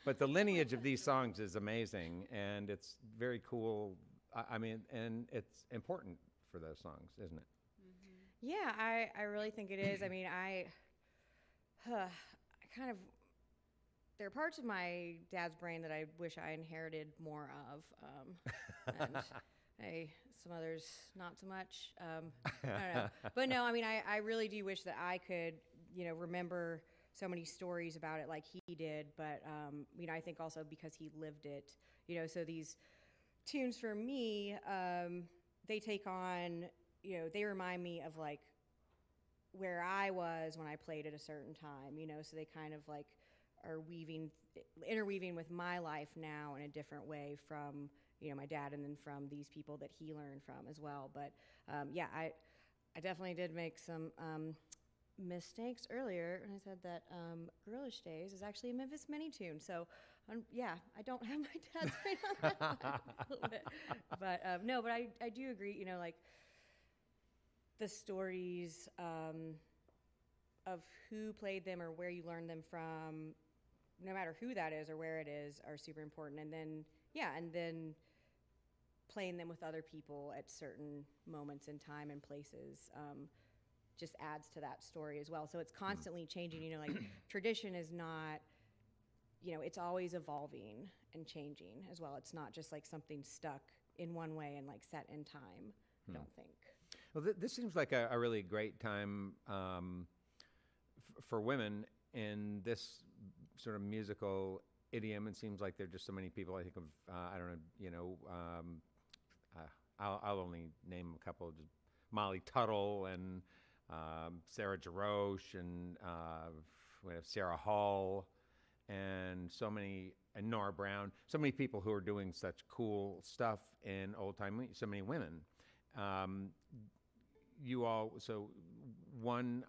But the lineage of these songs is amazing, and it's very cool. I mean, and it's important for those songs, isn't it? Yeah, I really think it is. I mean, I kind of, there are parts of my dad's brain that I wish I inherited more of, and some others not so much. I don't know. But no, I mean, I really do wish that I could, remember so many stories about it like he did. But, I think also because he lived it, so these tunes for me, they take on, they remind me of like where I was when I played at a certain time, so they kind of like are interweaving with my life now in a different way from, my dad, and then from these people that he learned from as well. But I definitely did make some mistakes earlier when I said that Girlish Days is actually a Memphis Mini tune. So I don't have my dad's brain on that one a little bit. But no, but I do agree, like the stories of who played them or where you learned them from, no matter who that is or where it is, are super important. And then playing them with other people at certain moments in time and places just adds to that story as well. So it's constantly changing, like tradition is not, it's always evolving and changing as well. It's not just like something stuck in one way and like set in time, I don't think. Well, this seems like a really great time for women in this sort of musical idiom. It seems like there are just so many people. I think of, I don't know, I'll only name a couple, just Molly Tuttle and Sarah Jaroche, and we have Sarah Hall, and and Nora Brown, so many people who are doing such cool stuff in old time, so many women. So one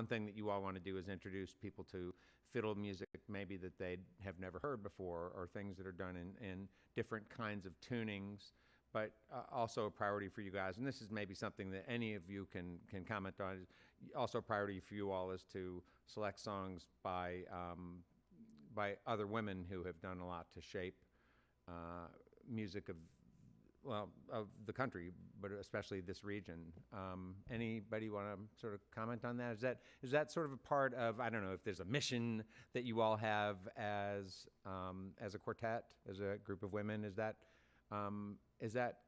thing that you all want to do is introduce people to fiddle music maybe that they have never heard before, or things that are done in different kinds of tunings, but also a priority for you guys, and this is maybe something that any of you can comment on, is also a priority for you all is to select songs by other women who have done a lot to shape music of the country, but especially this region. Anybody want to sort of comment on that? Is that sort of a part of, I don't know if there's a mission that you all have as a quartet, as a group of women? Is that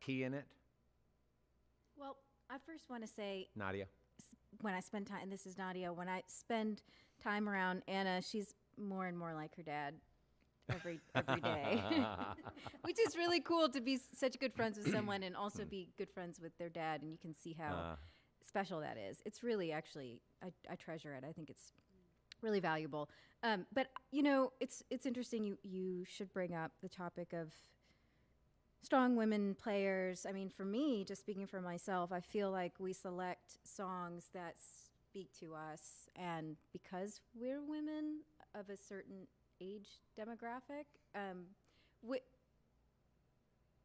key in it? Well, I first want to say, Nadia. When I spend time, and this is Nadia, when I spend time around Anna, she's more and more like her dad every day, which is really cool to be such good friends with someone and also be good friends with their dad, and you can see how special that is. It's really, actually, I treasure it. I think it's really valuable. But it's interesting. You should bring up the topic of strong women players. I mean, for me, just speaking for myself, I feel like we select songs that speak to us, and because we're women of a certain age demographic,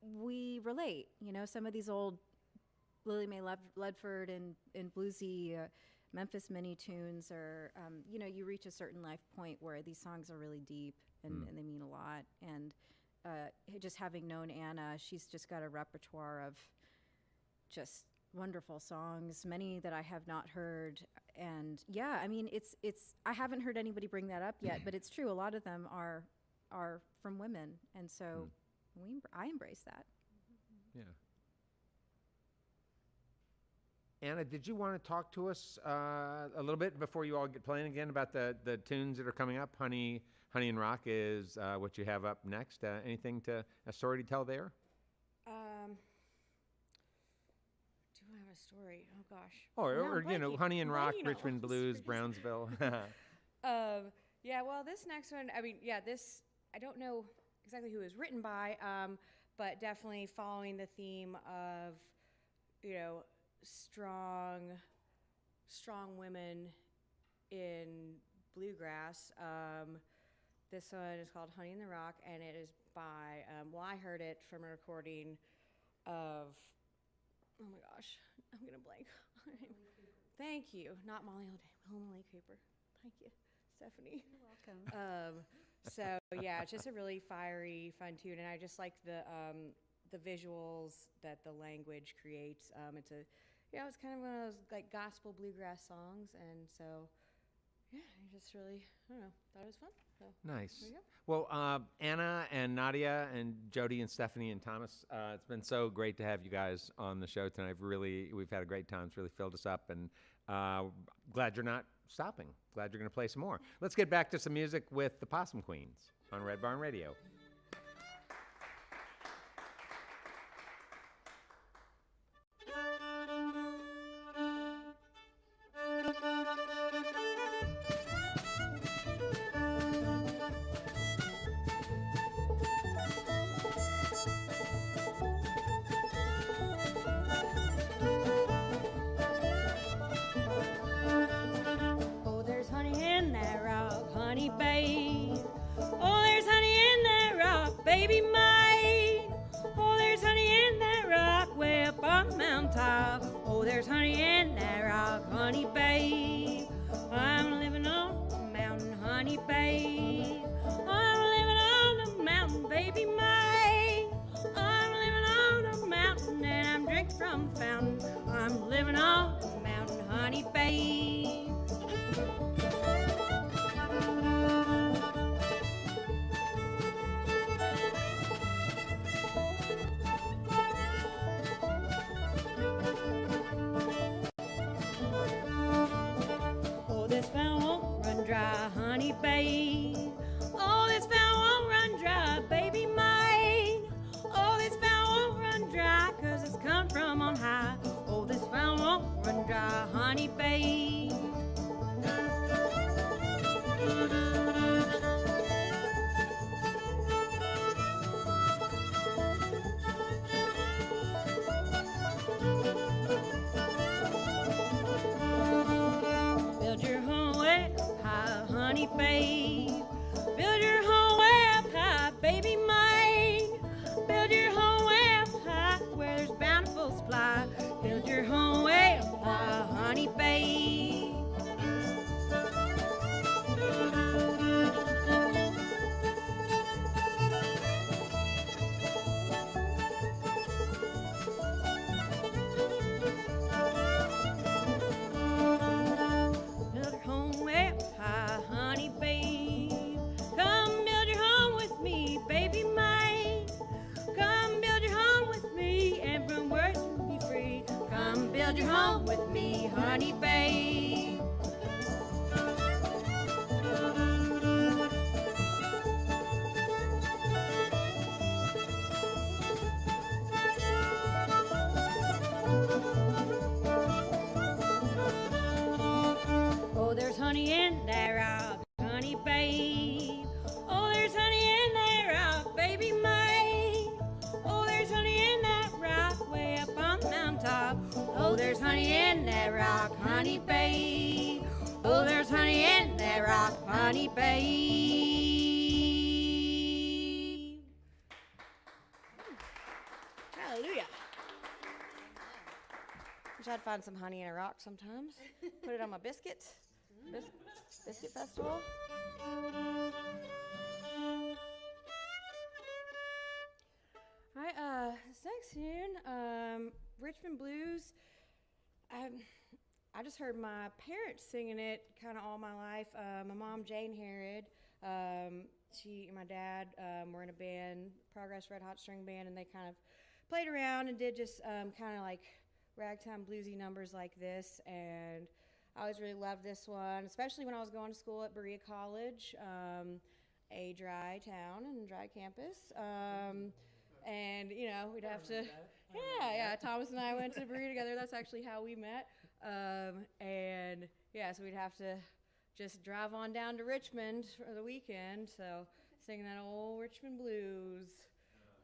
we relate. You know, some of these old Lily Mae Ledford and bluesy Memphis mini tunes are, you know, you reach a certain life point where these songs are really deep and they mean a lot. And just having known Anna, she's just got a repertoire of just wonderful songs, many that I have not heard. And yeah, I mean, it's I haven't heard anybody bring that up yet, but it's true. A lot of them are from women, and so I embrace that. Yeah. Anna, did you want to talk to us a little bit before you all get playing again about the tunes that are coming up? Honey and Rock is what you have up next. A story to tell there? Do I have a story? Oh gosh. Or No, you know, blanking. Honey and Rock, Blanking on Richmond what Blues, stories. Brownsville. Yeah, well, this next one, I mean, yeah, this, I don't know exactly who it was written by, but definitely following the theme of, you know, strong women in bluegrass. This one is called Honey in the Rock, and it is by, well, I heard it from a recording of, oh my gosh, I'm gonna blank. Thank you. Not Molly O'Day, Molly Cooper. Thank you, Stephanie. You're welcome. So yeah, it's just a really fiery, fun tune, and I just like the visuals that the language creates. It's a, yeah, it's kind of one of those like gospel bluegrass songs, and so yeah, I just really, I don't know, thought it was fun. So Nice. there you go. Well, Anna and Nadia and Jody and Stephanie and Thomas, it's been so great to have you guys on the show tonight. We've had a great time. It's really filled us up, and glad you're not stopping. Glad you're going to play some more. Let's get back to some music with the Possum Queens on Red Barn Radio. Oh, there's honey in that rock, honey babe. Oh, there's honey in that rock, baby mine. Oh, there's honey in that rock way up on the mountaintop. Oh, there's honey in that rock, honey babe. I'm living on the mountain, honey babe. I'm living on the mountain, baby mine. I'm living on the mountain and I'm drinking from the fountain. I'm living on the mountain, honey babe. Oh, this fountain won't run dry, honey babe. Oh, this fountain won't run dry, baby mine. Oh, this fountain won't run dry, 'cause it's come from on high. Oh, this fountain won't run dry, honey babe. Build your home way up high, honey babe. Build your home way up high, baby mine. Build your home way up high where there's bountiful supply. Build your home way up high, honey babe. Build your home way up high, honey babe. Come build your home with me, baby mine. Come build your home with me, and from words you'll be free. Come build your home with me, honey babe. Oh, there's honey in that rock, honey babe. Oh, there's honey in that rock, baby mine. Oh, there's honey in that rock way up on the mountaintop. Oh, there's honey in that rock, honey babe. Oh, there's honey in that rock, honey babe. I'd find some honey in a rock sometimes. Put it on my biscuit. Biscuit festival. All right, this next tune, Richmond Blues. I just heard my parents singing it kind of all my life. My mom, Jane Harrod, she and my dad were in a band, Progress Red Hot String Band, and they kind of played around and did just kind of like ragtime bluesy numbers like this. And I always really loved this one, especially when I was going to school at Berea College, a dry town and dry campus. And, you know, we'd have to, yeah, Thomas and I went to Berea together. That's actually how we met. And, yeah, so we'd have to just drive on down to Richmond for the weekend. So singing that old Richmond blues.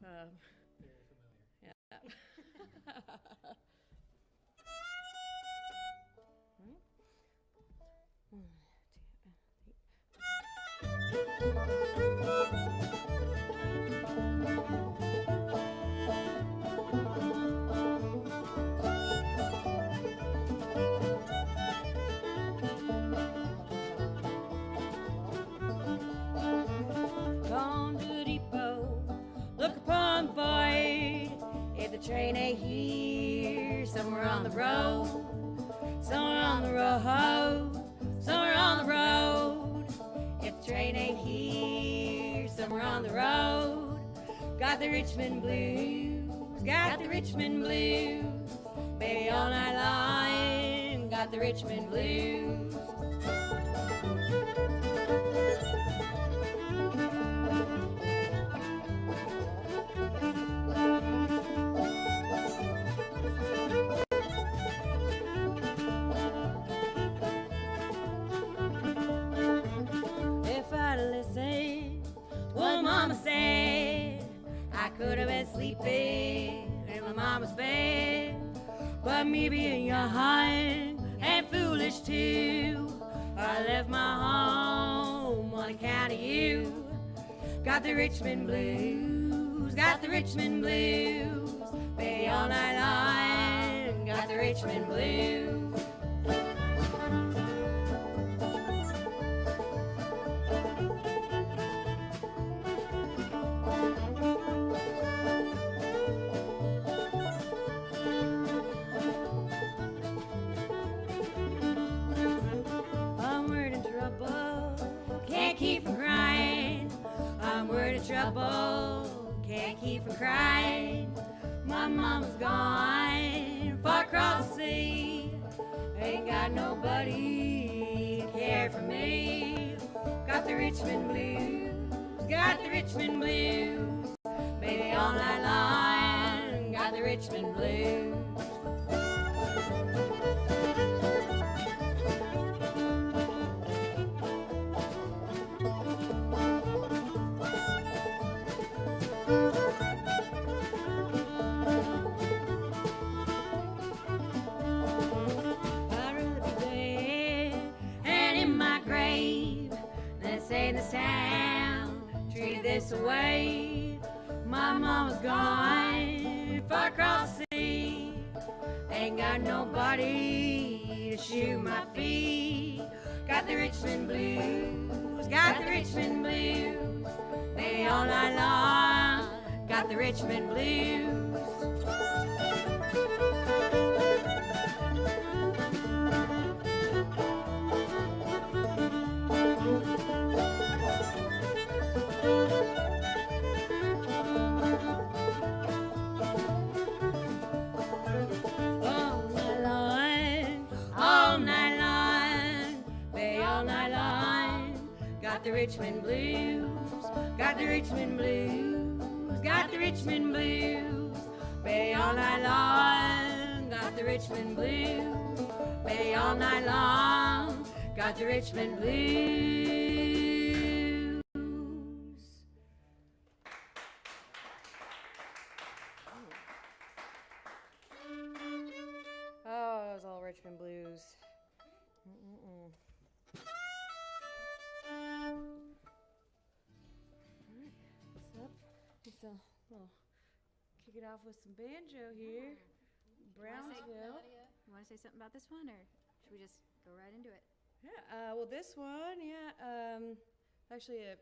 Very familiar. Yeah. Gone to the depot, look upon the void. If the train ain't here, somewhere on the road, somewhere on the road, somewhere on the road. If the train ain't here, somewhere on the road. Got the Richmond blues, got the Richmond blues. Baby, all night long, got the Richmond blues. If I'd listened to what Mama said, I could have been sleeping in my mama's bed. But me being young and foolish too, I left my home on account of you. Got the Richmond blues, got the Richmond blues. Baby, all night long, got the Richmond blues. Can't keep from crying. I'm worried of trouble. Can't keep from crying. My mama's gone far across the sea. Ain't got nobody to care for me. Got the Richmond blues. Got the Richmond blues. Baby, all night long. Got the Richmond blues. In this town, treated this way. My mama's gone far across the sea. Ain't got nobody to shoe my feet. Got the Richmond blues, got the Richmond blues. Baby, all night long, got the Richmond blues. Got the Richmond blues, got the Richmond blues, got the Richmond blues. Baby, all night long, got the Richmond blues. Baby, all night long, got the Richmond blues. Oh, that was all Richmond blues. So we'll kick it off with some banjo here. Brownsville. You want to say something about this one, or should we just go right into it? Yeah, well, this one, actually a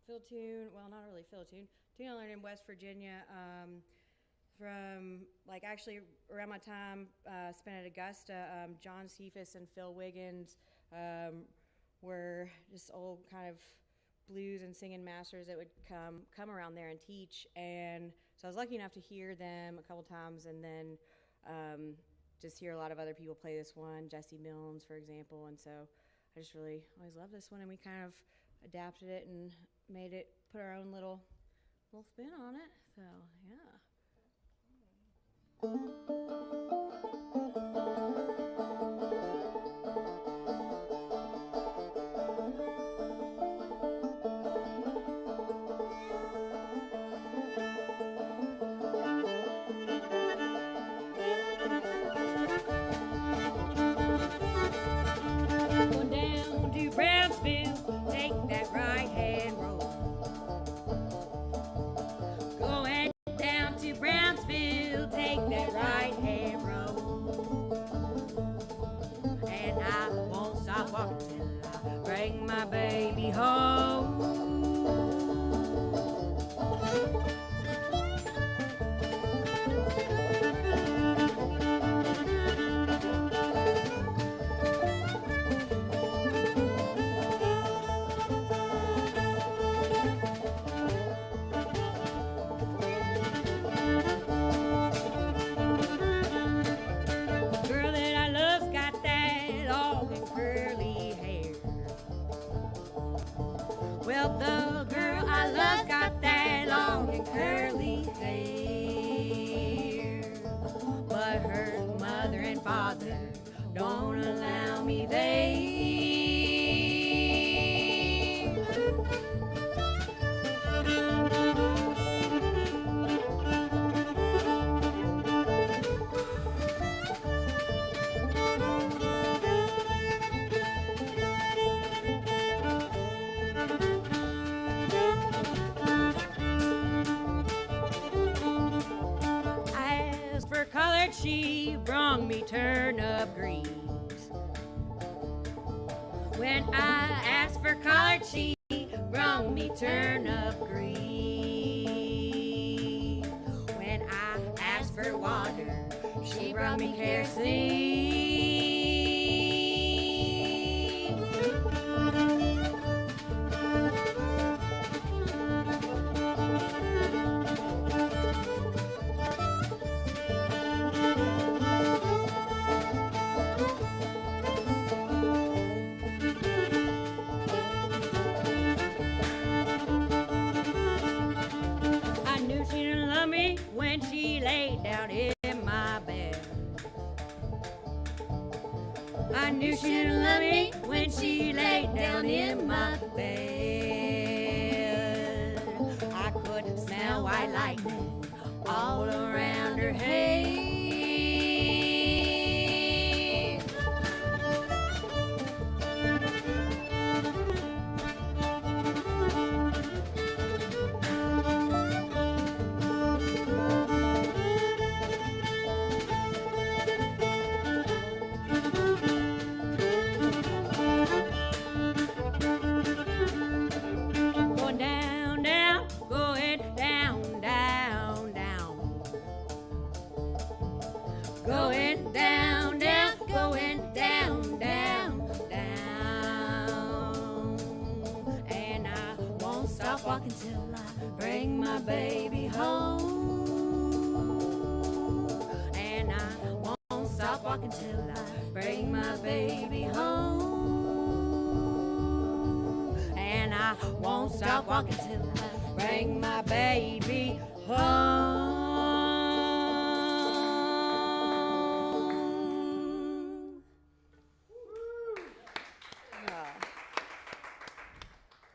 fill tune. Well, not really fill tune. Tune I learned in West Virginia from, like, actually around my time spent at Augusta. John Cephas and Phil Wiggins were just old kind of blues and singing masters that would come around there and teach. And so I was lucky enough to hear them a couple times, and then just hear a lot of other people play this one, Jesse Milnes, for example. And so I just really always loved this one, and we kind of adapted it and made it, put our own little spin on it. So yeah. Going down to Brownsville, take that right-hand road. Going down to Brownsville, take that right-hand road. And I won't stop walking till I bring my baby home. Girl that I love's got that long and curly hair. Well, the girl I love's got that long and curly hair. But her mother and father don't allow me there. I asked for colored, she brung me turnip greens. When I asked for colored, she brung me turnip green. When I asked for water, she brung me kerosene. I knew she didn't love me when she laid down in my bed. I knew she didn't love me when she laid down in my bed. I could smell white lightning all around her head. Going down, down, going down, down, down. Going down, down, going down, down, down. And I won't stop walking till I bring my baby home. And I won't stop walking till I bring my baby home. And I won't stop walking till I bring my baby home.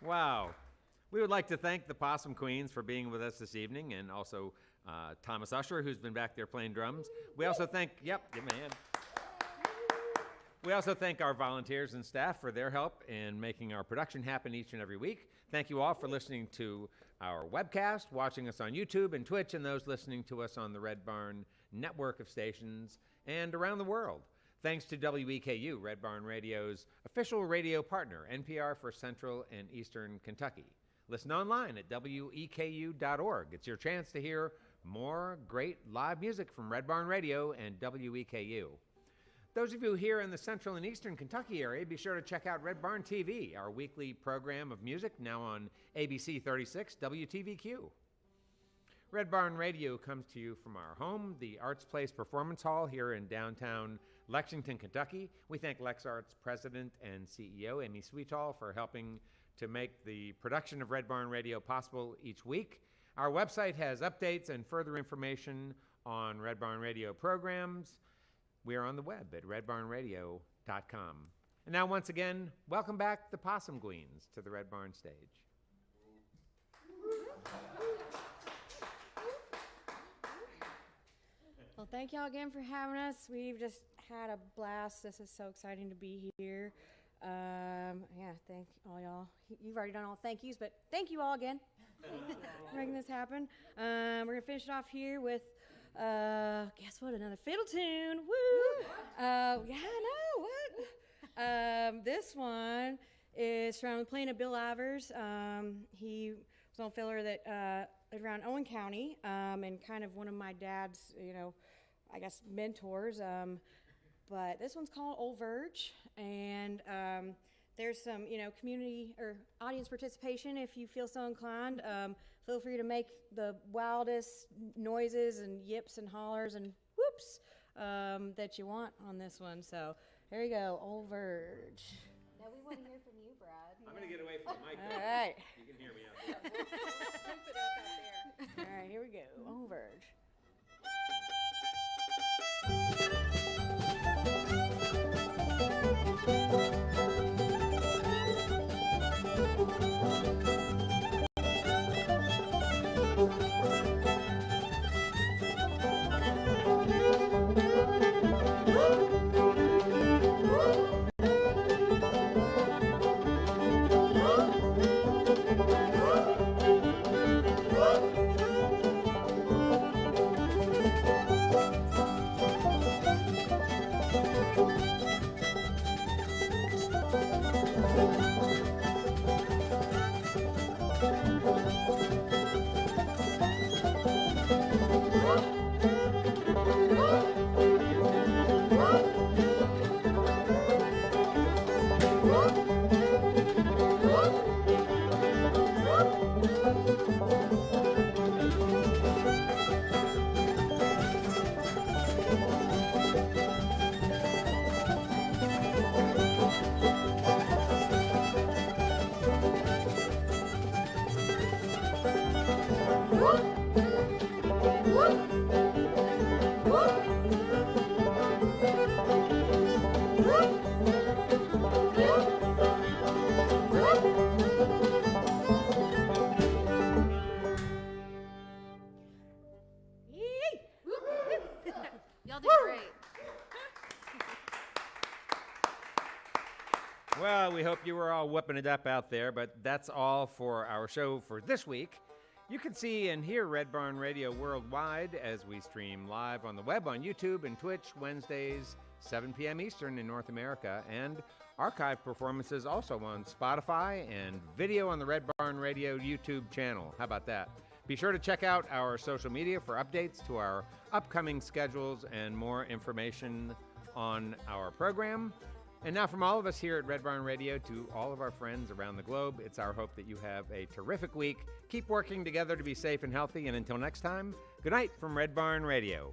Wow. We would like to thank the Possum Queens for being with us this evening, and also Thomas Usher, who's been back there playing drums. We also thank, give him a hand. We also thank our volunteers and staff for their help in making our production happen each and every week. Thank you all for listening to our webcast, watching us on YouTube and Twitch, and those listening to us on the Red Barn network of stations and around the world. Thanks to WEKU, Red Barn Radio's official radio partner, NPR for Central and Eastern Kentucky. Listen online at weku.org. It's your chance to hear more great live music from Red Barn Radio and WEKU. Those of you here in the Central and Eastern Kentucky area, be sure to check out Red Barn TV, our weekly program of music, now on ABC 36 WTVQ. Red Barn Radio comes to you from our home, the Arts Place Performance Hall here in downtown Lexington, Kentucky. We thank LexArts President and CEO Amy Sweetall for helping to make the production of Red Barn Radio possible each week. Our website has updates and further information on Red Barn Radio programs. We are on the web at redbarnradio.com. And now, once again, welcome back the Possum Queens to the Red Barn stage. Well, thank y'all again for having us. We've just had a blast. This is so exciting to be here. Thank all y'all. You've already done all thank yous, but thank you all again for making this happen. We're gonna finish it off here with, guess what? Another fiddle tune. Woo! This one is from playing of Bill Ivers. He was on filler that around Owen County, and kind of one of my dad's, I guess mentors. But this one's called Old Verge, and there's some, community or audience participation if you feel so inclined. Feel free to make the wildest noises and yips and hollers and whoops that you want on this one. So here you go, Old Verge. Now we want to hear from you, Brad. I'm going to get away from the mic. All right. You can hear me out there. All right, here we go, Old Verge. Y'all did great. Well, we hope you were all whipping it up out there, but that's all for our show for this week. You can see and hear Red Barn Radio worldwide as we stream live on the web on YouTube and Twitch Wednesdays, 7 p.m. Eastern in North America, and archive performances also on Spotify and video on the Red Barn Radio YouTube channel. How about that? Be sure to check out our social media for updates to our upcoming schedules and more information on our program. And now from all of us here at Red Barn Radio to all of our friends around the globe, it's our hope that you have a terrific week. Keep working together to be safe and healthy. And until next time, good night from Red Barn Radio.